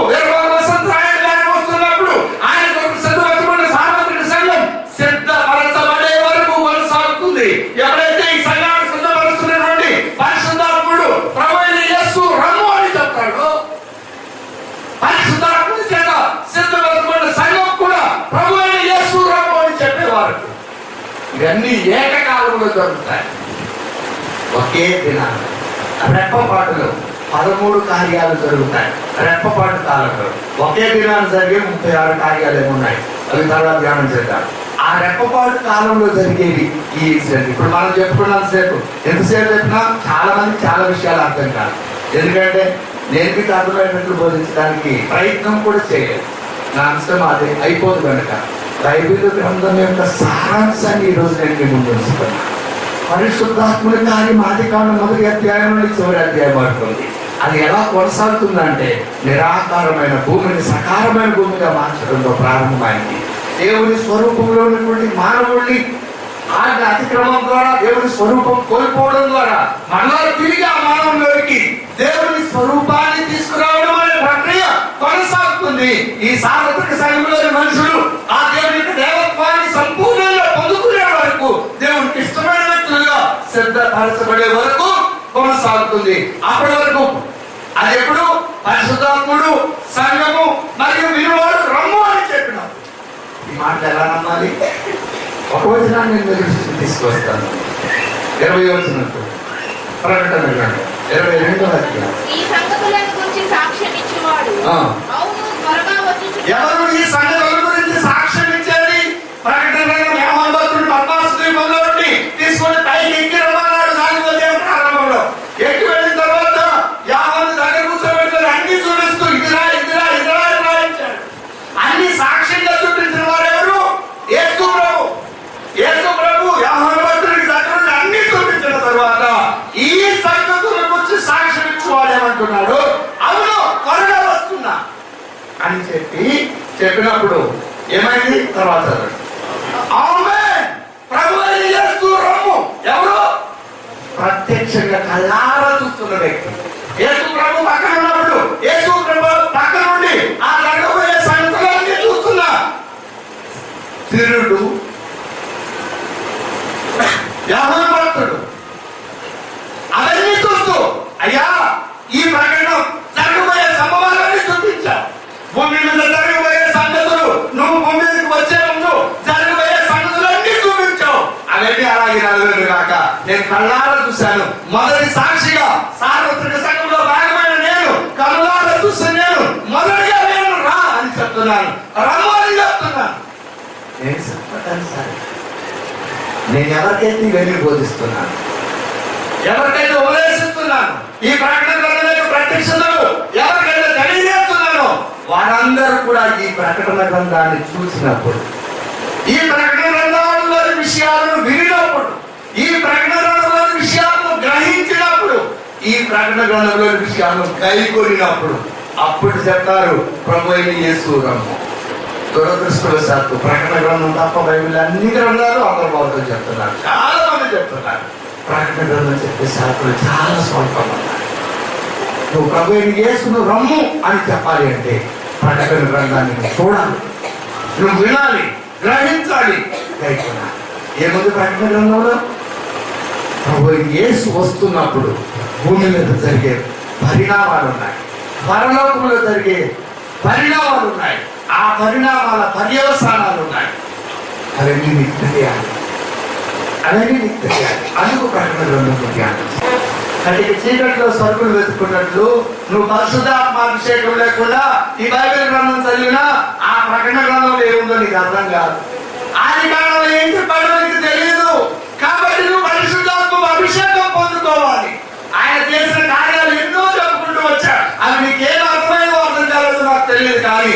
వసంతరాయణానికి వస్తున్నప్పుడు ఆయన సిద్ధపరచబడిన సార్వత్రిక సంఘం సిద్ధపరచబడే వరకు కొనసాగుతుంది. ఎవరైతే ఈ సంఘాన్ని సిద్ధపరుస్తున్నటువంటి పరిశుద్ధాత్ముడు ప్రభువైన యేసు రమ్ము అని చెప్తాడో, పరిశుద్ధాత్ముడి చేత సిద్ధపరచబడిన సంఘం కూడా ప్రభువైన యేసు రమ్ము అని చెప్పేవారు. ఇవన్నీ ఏకకాలంలో జరుగుతాయి. ఒకే దినాన్ని రెప్పపాటులో 13 కార్యాలు జరుగుతాయి. రెప్పపాటు కాలంలో ఒకే దినాన్ని జరిగే 36 కార్యాలు ఏమున్నాయి అవి తర్వాత ధ్యానం చేద్దాం. ఆ రెప్పపాటు కాలంలో జరిగేవి ఈ ఇన్సిడెంట్. ఇప్పుడు మనం చెప్పుకున్నంతసేపు ఎంతసేపు చెప్పినా చాలా మంది చాలా విషయాలు అర్థం కాదు. ఎందుకంటే నేను మీకు అర్థమయ్యేటట్లు బోధించడానికి ప్రయత్నం కూడా చేయలేదు. నా అంశం అదే అయిపోదు కనుక బైబిల్ గ్రంథం యొక్క సారాంశాన్ని ఈరోజు నేను మీ ముందు ఉంచుతున్నాను. పరిశుద్ధాత్ముడి కార్యం ఆదికాండం 1వ అధ్యాయం నుండి 9వ అధ్యాయం వరకు ఉంది. అది ఎలా కొనసాగుతుందంటే నిరాకారమైన భూమిని సకారమైన భూమిగా మార్చడంలో ప్రారంభమైంది. దేవుని స్వరూపంలో ఉన్నటువంటి మానవుడిని ఆజ్ఞ అతిక్రమం ద్వారా దేవుని స్వరూపం కోల్పోవడం ద్వారా మళ్ళా తిరిగి ఆ మానవుడికి దేవుని స్వరూపాన్ని తీసుకురావడం అనే ప్రక్రియ కొనసాగుతుంది. ఈ సార్వత్రిక సంఘంలోని మనుషులు ఆ దేవుని యొక్క దేవత్వాన్ని సంపూర్ణంగా పొందుకునే వరకు దేవునికి ఇష్టమైన వ్యక్తులుగా సిద్ధపరచబడే వరకు కొనసాగుతుంది. అప్పటి వరకు అది ఎప్పుడు పరిశుద్ధాత్ముడు సంఘము మరియు విలువాడు రమ్ము అని చెప్పినాం. ఈ మాట ఎలా నమ్మాలి? ఒక వచనాన్ని నేను తీసుకొస్తాను. 20వ వచనం ప్రకటన 22వ అధ్యాయం. ఈ సంగతులను గురించి సాక్ష్యం ఇచ్చేవాడు అవును త్వరగా వచ్చి. ఎవరు ఈ సంగతుల గురించి సాక్ష్యం ఇచ్చేది? ప్రకటన యోహాను భక్తుడు పద్మాసు ద్వీపంలో తీసుకొని పైకి ఎక్కి రమ్మన్నాడు. 4వ అధ్యాయం ప్రారంభంలో ఎక్కి వెళ్ళిన తర్వాత యోహాను దగ్గర కూర్చోబెట్టుకొని అన్ని చూపిస్తూ ఇదిరా ఇదిరా ఇదిరా రాయించాడు. అన్ని సాక్ష్యంగా చూపించిన వారు ఎవరు? యేసు ప్రభు. యేసు ప్రభు యోహాను భక్తుడికి దగ్గర అన్ని చూపించిన తర్వాత ఈ సంగతుల గురించి సాక్ష్యం ఇచ్చేవాడు ఏమంటున్నాడు? అవును త్వరగా వస్తున్నా అని చెప్పినప్పుడు ఏమైంది? తర్వాత ఆమేన్ ప్రభు యేసు రమ్ము. ఎవరు? ప్రత్యక్షంగా కళ్ళారా చూస్తున్న వ్యక్తి. యేసు ప్రభు పక్కన ఉన్నప్పుడు యేసు ప్రభు పక్కన నుండి ఆ జరగబోయే సంగతులన్నీ చూస్తున్నా తిరుడు యోహాను భక్తుడు అవన్నీ చూస్తూ అయ్యా ఈ ప్రకటన జరగబోయే సంభవాలన్నీ చూపించావు. భూమి మీద జరగబోయే సంగతులు నువ్వు భూమి మీదకి వచ్చే ముందు జరగబోయే సంగతులన్నీ చూపించావు. అవన్నీ అలాగే నలుగురు కాక నేను కళ్ళారా చూశాను. మొదటి సాక్షిగా సార్వత్రిక సంఘంలో భాగమైన నేను కళ్ళారా చూసాను. నేను మొదటిగా నేను రా అని చెప్తున్నాను. రమ్ము అని చెప్తున్నాను. నేను చెప్పటాను సరే, నేను ఎవరికైతే వెళ్ళి బోధిస్తున్నాను, ఎవరికైతే ఉపదేశిస్తున్నాను, ఈ ప్రకటన గ్రంథం ప్రత్యక్షతలు ఎవరికైతే తెలియజేస్తున్నానో వారందరూ కూడా ఈ ప్రకటన గ్రంథాన్ని చూసినప్పుడు, ఈ ప్రకటన గ్రంథంలోని విషయాలను వినినప్పుడు, ఈ ప్రకటన గ్రంథంలోని విషయాలను గ్రహించినప్పుడు, ఈ ప్రకటన గ్రంథంలోని విషయాలను కైకొనినప్పుడు అప్పుడు చెప్తారు ప్రభు అయిన యేసు రమ్ము. దురదృష్టవశాత్తు ప్రకటన గ్రంథం తప్ప బైబిల్ అన్ని గ్రంథాలు అంతర్భావంతో చెప్తున్నారు. చాలా మంది చెప్తున్నారు. ప్రకటన గ్రంథం చెప్పే శాఖలు చాలా స్వల్పం అన్నారు. నువ్వు ప్రభు అయిన యేసును రమ్ము అని చెప్పాలి అంటే ప్రకటన గ్రంథాన్ని నువ్వు చూడాలి, నువ్వు వినాలి, గ్రహించాలి, కైకొనాలి. ఏముంది ప్రకటన గ్రంథంలో? ప్రభు అయిన యేసు వస్తున్నప్పుడు భూమి మీద జరిగే పరిణామాలు ఉన్నాయి, పరలోకంలో జరిగే పరిణామాలు ఉన్నాయి, ఆ పరిణామాల పర్యవసానాలు ఉన్నాయి. అవన్నీ నీకు తెలియాలి, అవన్నీ నీకు తెలియాలి. అందుకు ప్రకటన గ్రంథం ధ్యానం. కంటికి చీకట్లో సరుకులు వెతుకున్నట్లు నువ్వు పరిశుద్ధాత్మాభిషేకం లేకుండా ఈ బైబిల్ గ్రంథం చదివినా ఆ ప్రకటన గ్రంథంలో ఏముందో నీకు అర్థం కాదు. ఆది కాలంలో ఏం చెప్పాడో నీకు తెలియదు. కాబట్టి నువ్వు పరిశుద్ధాత్మ అభిషేకం పొందుకోవాలి. ఆయన చేసిన కార్యాలు ఎన్నో చెప్పుకుంటూ వచ్చాడు. అవి నీకేం అర్థమైందో అర్థం కాలేదు నాకు తెలియదు. కానీ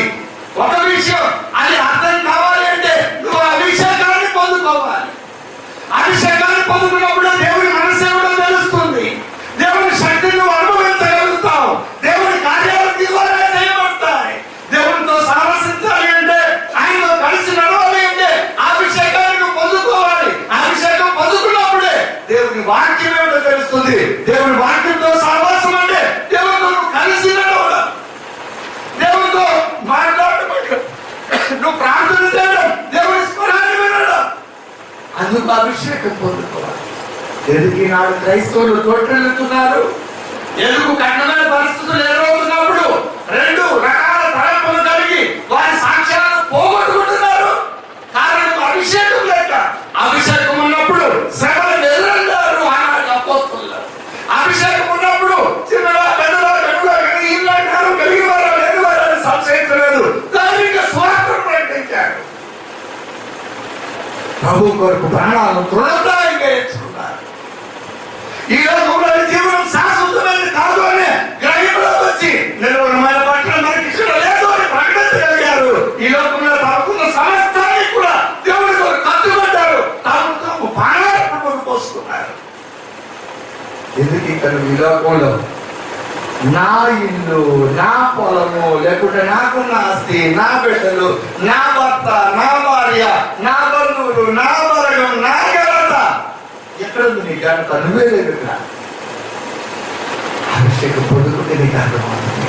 ఒక విషయం, అది అర్థం కావాలి అంటే నువ్వు అభిషేకాన్ని పొందుకోవాలి. అభిషేకాన్ని పొందుకున్నప్పుడు దేవుని మనసు ఏమిటో తెలుస్తుంది. దేవుని శక్తిని నువ్వు అనుభవించగలుగుతావు. దేవుని కార్యాలు తీవ్రంగా చేయబడతాయి. దేవునితో సాహసించాలి అంటే, ఆయనతో కలిసి నడవాలి అంటే అభిషేకాన్ని నువ్వు పొందుకోవాలి. అభిషేకం పొందుకున్నప్పుడే దేవుని వాక్యం ఏమిటో తెలుస్తుంది. దేవుని వాక్యంతో సహవాసం అంటే దేవునితో నువ్వు కలిసి నడవాలి, దేవునితో మాట్లాడటం, నువ్వు ప్రార్థన చేయడం, దేవుని స్వరాన్ని వినడం. అందుకు అభిషేకం పొందుకోవాలి. ఎందుకు ఈనాడు క్రైస్తవులు తోటెళ్తున్నారు? ఎందుకు కఠినమైన పరిస్థితులు ఎదురవుతున్నప్పుడు రెండు రకాల తలంపులు కలిగి వారి సాక్ష్యాలను పోగొట్టుకుంటున్నారు? కారణం అభిషేకం లేక. అభిషేకం ఉన్నప్పుడు శ్రమలు ఎదురన్నారు ఆనాడు అపోస్తలులు. అభిషేకం ఉన్నప్పుడు చిన్నగా పెద్దగా ఇల్లు అంటారు, కలిగి వారు లేని వారని సంశయించలేదు. దానికి స్వార్థం ప్రకటించారు. ప్రభు కొరకు ప్రాణాలను తృణప్రాయంగా ఎంచుకున్నారు. ఈ లోకంలో జీవనం శాశ్వతమైన కాదు అనే గ్రహింపులోకి వచ్చి నిర్వహణమైన పట్టణం మనకి ఇక్కడ లేదు అని ప్రకటించగలిగారు. ఈ లోకంలో తమకున్న సమస్తాన్ని కూడా దేవుడి కొరకు ఖర్చు పెట్టారు. తాము ప్రాణాలను పోసుకున్నారు. ఎందుకు ఇక్కడ ఈ లోకంలో నా ఇల్లు, నా పొలము, లేకుంటే నాకున్న ఆస్తి, నా బిడ్డలు, నా భర్త, నా భార్య, నా బంధువులు, నా బలగం, నా ఘనత, ఎక్కడుంది నీ ఘనత? నువ్వే లేదు. ఇక్కడ అభిషేకం పొందుకుంటే నీకు అర్థమవుతుంది.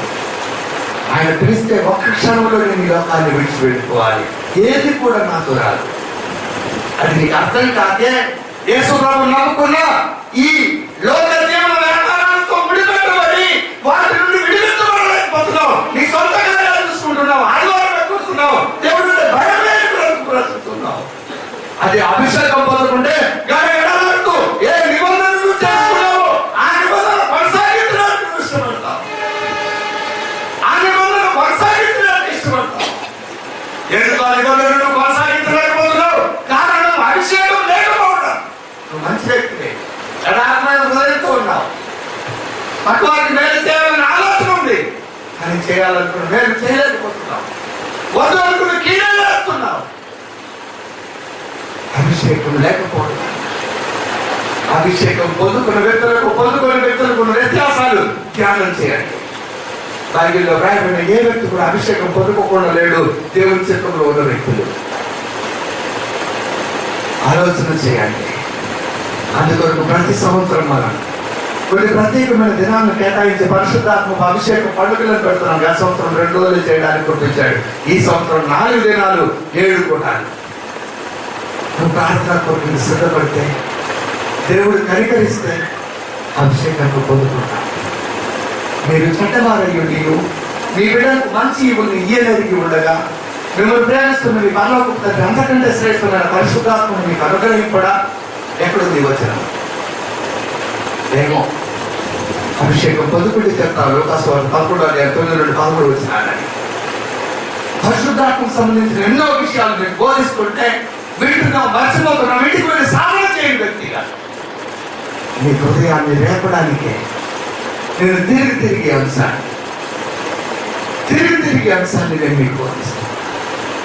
ఆయన పిలిస్తే ఒక్క క్షణంలో నేను ఈ లోకాన్ని విడిచిపెట్టుకోవాలి, ఏది కూడా నాతో రాదు. అది నీకు అర్థం కాకే యేసు ప్రభువును నమ్ముకున్న ఈ లోక జీవన వ్యాపారాలతో ముడిపెట్టబడి వాటి నుండి విడిపించబడలేకపోతున్నావు. నీ సొంత కార్యాలు చూసుకుంటున్నావు, ఆదివారం ఎక్కుతున్నావు, దేవుడు భయమే బ్రతుకుతున్నావు. అది అభిషేకం పొందుకుంటే గడగడలాడుతూ ఏ నిబంధనలు చేసుకున్నావు ఆ నిబంధన కొనసాగించడానికి ఇష్టపడతావు. ఆ నిబంధన కొనసాగించడానికి ఇష్టపడతావు. ఎందుకు ఆ నిబంధనలు కొనసాగించలేకపోతున్నావు? కారణం అభిషేకం లేకపోవడం. నువ్వు మంచి వ్యక్తివే, యథార్థమైన హృదయంతో ఉన్నావు, పట్టువారికి మేలు చేయాలని ఆలోచన ఉంది, కానీ చేయాలనుకున్న మేలు చేయలేకపోతున్నావు, వద్దు అనుకున్న కీడే చేస్తున్నావు. అభిషేకం లేకపోవడం. అభిషేకం పొందుకున్న వ్యక్తులకు ఉన్న వ్యత్యాసాలు ధ్యానం చేయండి. బైబిల్లో రాయబడిన ఏ వ్యక్తి కూడా అభిషేకం పొందుకోకుండా లేడు. దేవుని చిత్తంలో ఉన్న వ్యక్తులు ఆలోచన చేయండి. అందుకొరకు ప్రతి సంవత్సరం మనం కొన్ని ప్రత్యేకమైన దినాలను కేటాయించి పరిశుద్ధాత్మ అభిషేకం పండుగలను పెడుతున్నాం. గత సంవత్సరం 2 రోజులు చేయడానికి గుర్తించాడు. ఈ సంవత్సరం 4 దినాలు 7 కూటాలు. నువ్వు ప్రార్థన కొరకు సిద్ధపడితే, దేవుడు కనికరిస్తే అభిషేకాన్ని పొందుకుంటావు. మీరు చెడ్డవారయ్యుండి మీ బిడ్డలకు మంచి ఇయ్యలేరికి ఉండగా మిమ్మల్ని ప్రేమిస్తున్న మీ పరలోకపు తండ్రి అంతకంటే శ్రేష్టమైన పరిశుద్ధాత్మను మీకు అనుగ్రహింపడా ఎక్కడుంది వచనం? ఏమో అభిషేకం పొందుకుంటే చెప్తాను. లోకాసువార్త 11:9-13 వచ్చినాడని. పరిశుద్ధాత్మకు సంబంధించిన ఎన్నో విషయాలు మీకు బోధిస్తుంటే వింటున్నాం, మర్చిపోతున్నాం. ఇంటికి వెళ్ళి సాధన చేయండి. వ్యక్తిగా మీ హృదయాన్ని రేపడానికే నేను తిరిగి అంశాన్ని నేను మీకు బోధిస్తాను.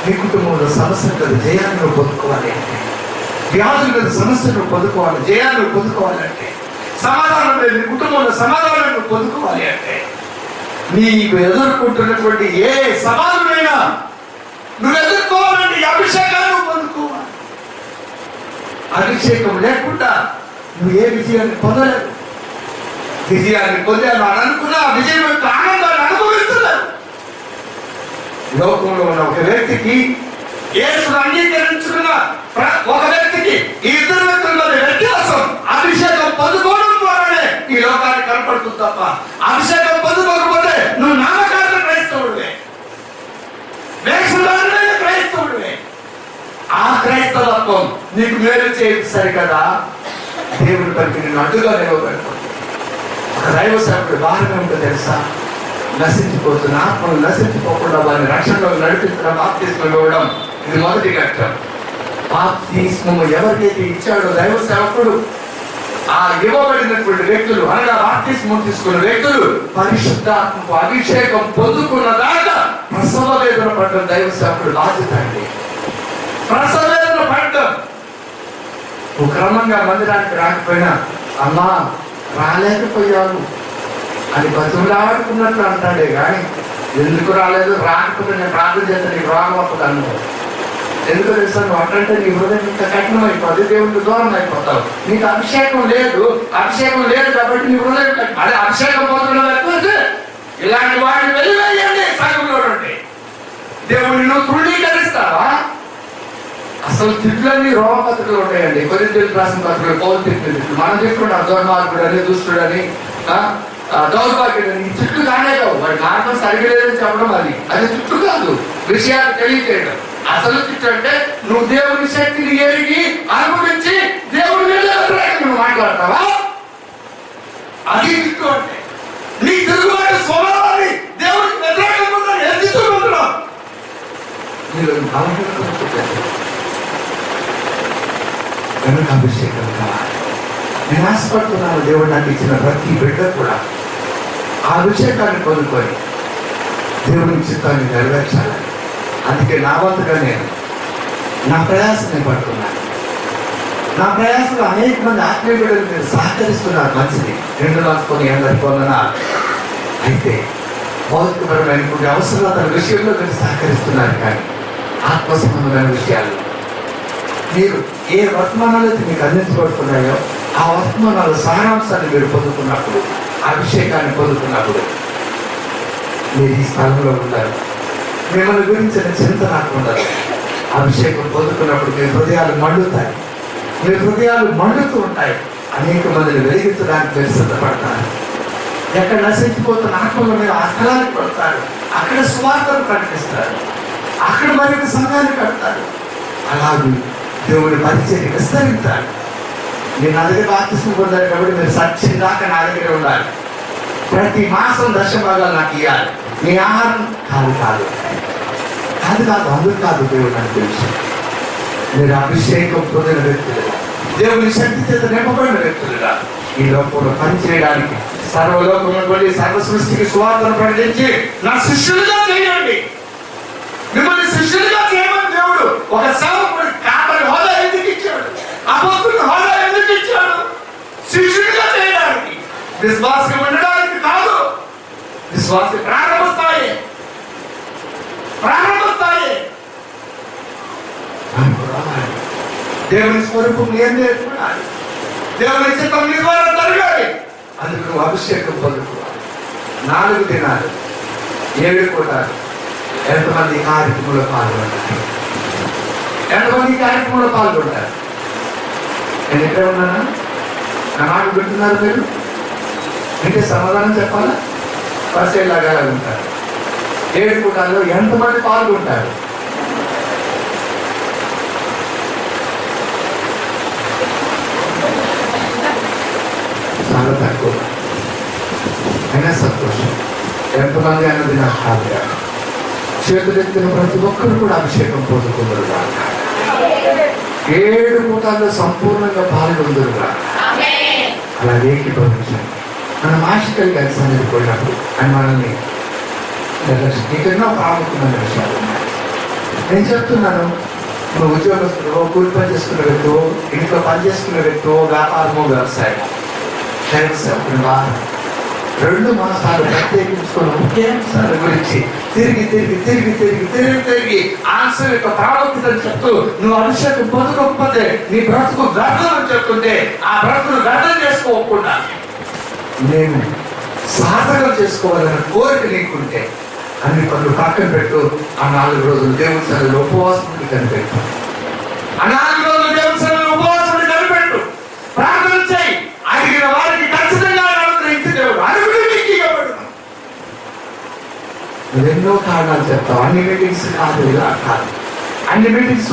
మీ కుటుంబంలో సమస్యలు జయాన్ని పొందుకోవాలి అంటే, వ్యాధుల మీద సమస్యను పొందుకోవాలి, జయాన్ని పొందుకోవాలంటే, సమాధానం లేదు మీ కుటుంబంలో సమాధానాన్ని పొందుకోవాలి అంటే, నీకు ఎదుర్కొంటున్నటువంటి ఏ సవాలునైనా నువ్వు ఎదుర్కోవాలంటే ఈ అభిషేకాన్ని పొందుకోవాలి. అభిషేకం లేకుండా నువ్వు ఏ విజయాన్ని పొందలేవు. విజయాన్ని పొందాను అని అనుకున్నా విజయం యొక్క ఆనందాన్ని అనుభవించలేవు. లోకంలో ఉన్న ఒక వ్యక్తికి యేసును అంగీకరించుకున్న ఒక వ్యక్తికి ఈ ఇద్దరు వ్యక్తుల వ్యత్యాసం అభిషేకం పొందుకోవడం ద్వారానే ఈ లోకానికి కనపడుతుంది తప్ప అభిషేకం పొందుకోకపోతే నువ్వు నామకార్థ క్రైస్తవుడివే, వేషధారణ క్రైస్తవుడివే. ఆ క్రైస్తవత్వం నీకు మేలు చేయదు సరికదా, దేవుడి పనికి నేను అడ్డుగా నిలవబెడతాను. ఒక దైవ సేవకుడి భారం ఏమిటో తెలుసా? నశించిపోతున్న ఆత్మను నశించిపోకుండా వారిని రక్షణలో నడిపించడం, బాప్తిస్మం ఇవ్వడం. ఇది మొదటి ఘట్టం. బాప్తిస్మం ఎవరికైతే ఇచ్చాడో దైవ సేవకుడు, ఆ ఇవ్వబడినటువంటి వ్యక్తులు అనగా బాప్తిస్మం తీసుకున్న వ్యక్తులు పరిశుద్ధాత్మకు అభిషేకం పొందుకున్న దాకా ప్రసవ వేదన పడ్డం దైవ సేవకుడు బాధ్యత అండి. ప్రసవ వేదన పడ్డం. నువ్వు క్రమంగా మందిరానికి రాకపోయినా అమ్మా రాలేకపోయావు అని బతులాడుకున్నట్లు అంటాడే కానీ ఎందుకు రాలేదు, రాకపోతే నేను ప్రార్థన చేస్తే నీకు రాకపోతే అన్నావు. ఎందుకు తెలుసా? నువ్వు అంటే నీ హృదయం ఇంకా కఠినం అయిపోతుంది, దేవుడికి దూరం అయిపోతావు. నీకు అభిషేకం లేదు కాబట్టి నీ హృదయం అదే అభిషేకం పోతున్న లేకపోతే ఇలాంటి వాడిని వెలివేయండి సంఘంలో ఉంటే. దేవుడిని నువ్వు తృణీకరిస్తావా? అసలు తిట్లన్నీ రోమపత్రికలు ఉంటాయండి. కొరింథీయులకు రాసిన పత్రికలు పౌలు తిట్లు మనం చెప్పుకుంటాం. దుర్మార్గుడు అని, దుష్టుడని, దౌర్భాగ్యుడని. చుట్టూ కానే కావు. వాడి మార్గం సరిగలేదని చెప్పడం అది చుట్టూ కాదు, విషయాలు తెలియచేయడం. అసలు చుట్టూ అంటే నువ్వు దేవుని శక్తిని ఎరిగి అనుభవించి దేవుడి మీద నువ్వు మాట్లాడతావా? అది చుట్టూ అంటే నీ తిరుగుబాటు స్వభావాన్ని దేవుడికి వ్యతిరేకంగా ఎత్తిస్తున్నావు. కనుక అభిషేకం కావాలి. నేను ఆశపడుతున్నాను దేవుడు నాకు ఇచ్చిన ప్రతి బిడ్డ కూడా ఆ అభిషేకాన్ని పొందుకొని దేవుని చిత్తాన్ని నెరవేర్చాలని. అందుకే నా వంతుగా నేను నా ప్రయాసం పడుతున్నాను. నా ప్రయాసంలో అనేక మంది ఆత్మీయ బిడ్డలు మీరు సహకరిస్తున్నారు, మంచిది. 2 రాసుకొని అందరికి వందనాలు. అయితే భౌతికపరమైన కొన్ని అవసరాల విషయంలో మీరు సహకరిస్తున్నారు, కానీ ఆత్మ సంబంధమైన విషయాలు మీరు ఏ వర్తమానాలు అయితే మీకు అందించబడుతున్నాయో ఆ వర్తమానాల సారాంశాన్ని మీరు పొందుకున్నప్పుడు, అభిషేకాన్ని పొందుకున్నప్పుడు మీరు ఈ స్థలంలో ఉన్నారు. మిమ్మల్ని గురించిన చింత నాకు ఉండదు. అభిషేకం పొందుకున్నప్పుడు మీ హృదయాలు మండుతాయి. మీ హృదయాలు మండుతూ ఉంటాయి. అనేక మందిని వెలిగించడానికి మీరు సిద్ధపడతారు. ఎక్కడ నశించిపోతున్న ఆత్మలో మీరు ఆ స్థలానికి పడతారు. అక్కడ సువార్తను ప్రకటిస్తారు. అక్కడ మరొక సంఘాన్ని కడతారు. అలాగే దేవుడి పరిచయం విస్తరించాలి. మీరు నా దగ్గర బాప్తిస్మం పొందారు కాబట్టి మీరు సత్యం దాకా నా దగ్గర ఉండాలి. ప్రతి మాసం 10 భాగాలు నాకు ఇవ్వాలి. మీ ఆహారం కాదు అందుకు కాదు దేవుడు నాకు తెలుసు. మీరు అభిషేకం పొందిన వ్యక్తులుగా, దేవుని శక్తి చేత నింపబడిన వ్యక్తులుగా ఈ లోకంలో పనిచేయడానికి సర్వలోకంలో సర్వ సృష్టికి సువార్తను ప్రకటించి నా శిష్యులుగా చేయండి. మిమ్మల్ని శిష్యులుగా చేయమని దేవుడు ఒక సేవకుడు కాపరి హోదా ఎందుకు ఇచ్చాడు? అపోస్తుల హోదా ఎందుకు ఇచ్చాడు? శిష్యులుగా చేయడానికి, విశ్వాసం ఉండడానికి కాదు. విశ్వాసం ప్రారంభిస్తాయి. దేవుని స్వరూపం నేర్చుకోవాలి. దేవుని చిత్తం నీ ద్వారా జరగాలి. అందుకు నువ్వు అభిషేకం పొందుకోవాలి. 4 దినాలు 7 కూటాలు. ఎంతమంది కార్యక్రమంలో పాల్గొంటారు? ఎంతమంది కార్యక్రమంలో పాల్గొంటారు? నేను ఎక్కడ ఉన్నానా? నా మాట వింటున్నారు మీరు? అంటే సమాధానం చెప్పాలా? పరిచయలాగా ఉంటారు. 7 కూటాల్లో ఎంతమంది పాల్గొంటారు? చాలా తక్కువ. అయినా సంతోషం. ఎంతమంది అన్నది నాకు కాదు. చేతులెత్తిన ప్రతి ఒక్కరు కూడా అభిషేకం పొందుకుందరుగా. 7 కూటాల్లో సంపూర్ణంగా పాల్గొందరుగా. అలా ఏకీభవించండి. మనం ఆశకల్ గారి సన్నిధికి పోయినప్పుడు అని మనల్ని ఎన్నో ప్రాముఖ్యమైన విషయాలు ఉన్నాయి. నేను చెప్తున్నాను, నువ్వు ఉద్యోగస్తులు, కూలి పని చేసుకున్న వ్యక్తులు, ఇంట్లో పని చేసుకున్న వ్యక్తులు, వ్యాపారము, వ్యవసాయం, దైవ 2 మాసాలు ప్రత్యేకించుకున్న ముఖ్య అంశాల గురించి తిరిగి ఆన్సర్ యొక్క ప్రాముఖ్యతను చెప్తూ నువ్వు అభిషేకం పొందకపోతే నీ బ్రతుకు గర్భం చెప్తుంటే ఆ బ్రతుకును గర్భం చేసుకోకుండా నేను సాధన చేసుకోవాలన్న కోరిక నీకుంటే అన్ని పనులు పక్కన పెట్టు. ఆ 4 రోజులు దేవుని సన్నిధిలో ఉపవాసం కనిపెట్టు. ఆ 4 రోజులు దేవుని సన్నిధిలో ఉపవాసం కనిపెట్టు. ప్రార్థన చేయి. అడిగిన వారికి ఖచ్చితంగా అనుగ్రహించి దేవుడు అడుగుడు మీకు ఇవ్వబడును. ఎన్నో కారణాలు చెప్తావు. అన్ని మీటింగ్స్ కాదు, ఇలా కాదు. అన్ని మీటింగ్స్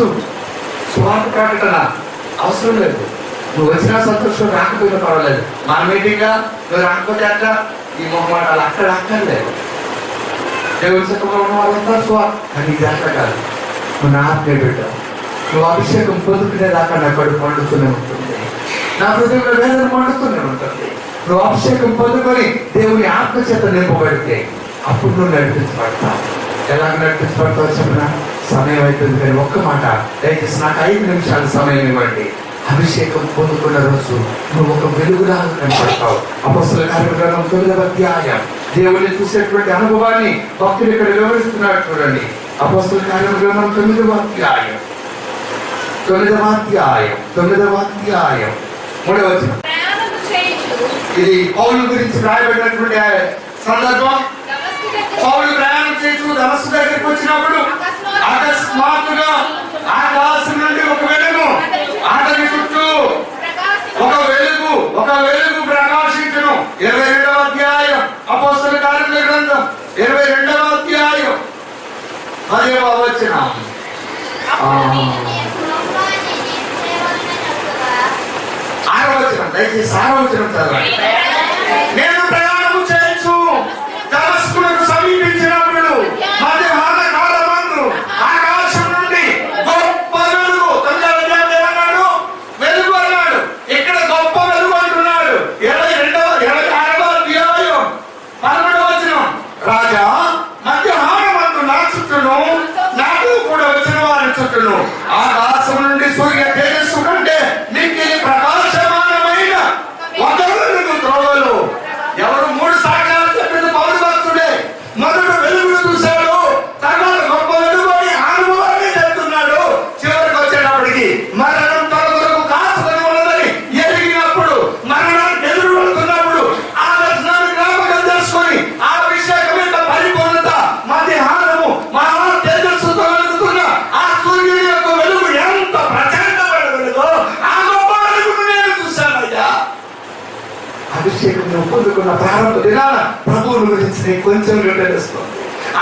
స్వార్థ ప్రకటన అవసరం లేదు. నువ్వు వచ్చినా సంతోషం, రాకపోయినా పర్వాలేదు. మన మీటింగ్గా నువ్వు రాకపోతే అట్లా ఈ మొహమాటాలు అక్కడ అక్కర్లేదు. దేవుని చక్కగా ఉన్న వాళ్ళంతా స్వార్థ. కానీ ఇది అట్లా కాదు. నువ్వు నా ఆత్మీయ పెట్టావు. నువ్వు అభిషేకం పొందుకునేదాకా నా కడుపు మండుతూనే ఉంటుంది. నా హృదయంలో వేదన మండుతూనే ఉంటుంది. నువ్వు అభిషేకం పొందుకొని దేవుని ఆత్మ చేత నింపబడితే అప్పుడు నువ్వు నడిపించబడతావు. ఎలాగ నడిపించబడతావు చెప్పిన సమయం అవుతుంది. కానీ ఒక్క మాట దయచేసి నాకు 5 నిమిషాల సమయం ఇవ్వండి. అభిషేకం పొందుకున్న రోజు నువ్వు ఒక వెలుగులా కనపడతావు. అపొస్తలుల కార్యగ్రంథం 9వ అధ్యాయం దేవుని చూసేటువంటి అనుభవాన్ని భక్తులు ఇక్కడ వివరిస్తున్నాడు. చూడండి, అపొస్తలుల కార్యగ్రంథం 9వ అధ్యాయం 3వ వచనం. ఇది పౌలు గురించి రాయబడినటువంటి సందర్భం. పౌలు ప్రయాణం చేస్తూ దమస్కు దగ్గరికి వచ్చినప్పుడు అకస్మాత్తుగా ఆకాశం నుండి ఒక వెలుగు అతని చుట్టూ ఒక వెలుగు ప్రకాశించును. 22వ అధ్యాయం అపొస్తలుల కార్యముల గ్రంథం 22వ అధ్యాయం 10వ వచనం. దయచేసి 6వ వచనం చదవండి. నేను ప్రయాణము చేయొచ్చు దమస్కునకు సమీపించినప్పుడు మధ్యాహ్న కాలమందు ఆకాశం నుండి గొప్ప వెలుగు. 9వ అధ్యాయం ఏమన్నాడు? వెలుగు వచ్చును. ఆకాశం నుండి సూర్య తేజస్సు కంటే మిక్కిలి ప్రకాశమానమైన ఒక వెలుగు త్రోవలు. ఎవరు 3 సాక్ష్యాలు చెప్పింది పౌలు భక్తుడే. మొదట వెలుగును చూశాడు, తర్వాత గొప్ప వెలుగు అని అనుభవాన్ని చెప్తున్నాడు. చివరికి వచ్చేటప్పటికి మరణం తన కొరకు కాచుకొని ఉన్నదని ఎరిగినప్పుడు, మరణానికి ఎదురు వెళ్తున్నప్పుడు ఆ దర్శనాన్ని జ్ఞాపకం చేసుకొని ఆ అభిషేకం యొక్క పరిపూర్ణత మధ్యాహ్నము మహా తేజస్సుతో వెలుగుతున్న ఆ సూర్యుని యొక్క వెలుగు ఎంత ప్రచండమైన వెలుగో ఆ గొప్ప వెలుగును నేను చూశానయ్యా. అభిషేకం నువ్వు పొందుకున్న ప్రారంభ దినాల ప్రభువుని గురించి నీకు కొంచెం తెలుస్తుంది.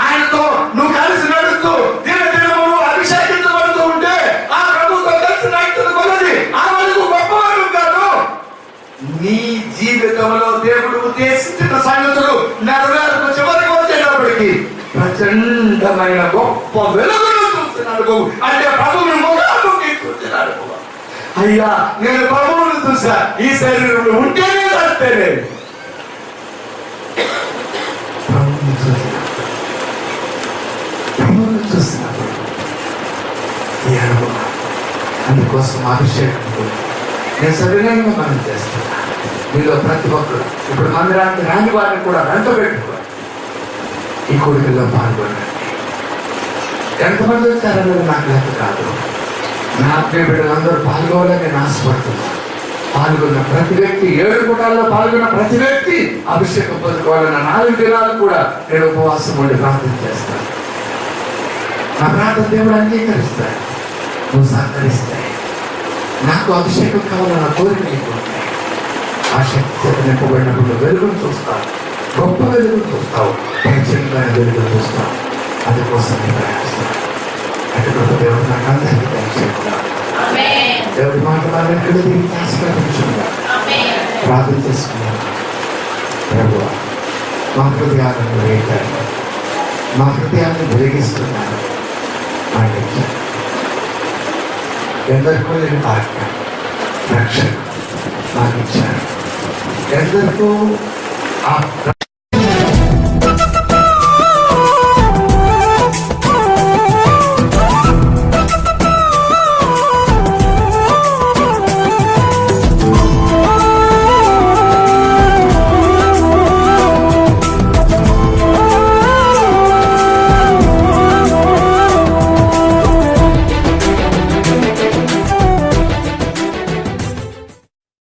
ఆయనతో నువ్వు కలిసి నడుస్తూ దినదినము అభిషేకించబడుతూ ఉంటే ఆ ప్రభుతో కలిసి నడుతున్న కొలది ఆ వెలుగు గొప్పవాడు కాదు. నీ జీవితంలో దేవుడు ఉద్దేశించిన సంగతులు నెరవేర్పు చివరికి వచ్చేటప్పటికి ప్రచండమైన గొప్ప వెలుగును చూస్తున్నాడు. అంటే ప్రభువుని ముఖాముఖి చూస్తున్నాడు. అయ్యా, నేను ప్రభువును చూసా, ఈ శరీరంలో ఉంటేనే చస్తేనే. ప్రభువుని చూసినప్పుడు ఈ అనుభవం, అందుకోసం అభిషేకం నేను సవినయంగా మనం చేస్తున్నా. మీలో ప్రతి ఒక్కరు ఇప్పుడు మందిరానికి రాని వారిని కూడా వెంట పెట్టుకోవాలి. ఈ కోరికల్లో పాల్గొనండి. ఎంతమంది వచ్చారనేది నాకు లెక్క కాదు. నా ప్రియ బిడ్డలందరూ పాల్గొవాలని నేను ఆశపడుతున్నాను. పాల్గొన్న ప్రతి వ్యక్తి, 7 కూటాల్లో పాల్గొన్న ప్రతి వ్యక్తి అభిషేకం పొందుకోవాలన్న 4 దినాలు కూడా నేను ఉపవాసం ఉండి ప్రార్థన చేస్తాను. నా ప్రార్థన దేవుడు అంగీకరిస్తాడు. నువ్వు సహకరిస్తాయి. నాకు అభిషేకం కావాలన్న కోరిక నీకు ఉంటాయి. ఆ శక్తి చేత నింపబడినప్పుడు వెలుగును చూస్తావు, గొప్ప వెలుగును చూస్తావు, ప్రత్యేకమైన వెలుగును చూస్తావు. అందుకోసం నేను ప్రయాణిస్తాను. అటు దేవుడు నాకు అందరికీ దయచేయకున్నాడు. దేవుడి మాట వాళ్ళెక్కడ దీనికి ఆశీర్వదించుకున్నా ప్రార్థన చేసుకున్నాను. ప్రభువా, మా హృదయాలను వేయాలి, మా హృదయాన్ని వెలిగిస్తున్నాను. మాట ఇచ్చాను. ఎందరికో నేను భాగ్యం రక్షణ నాకు ఇచ్చాను. ఎందరికో ఆ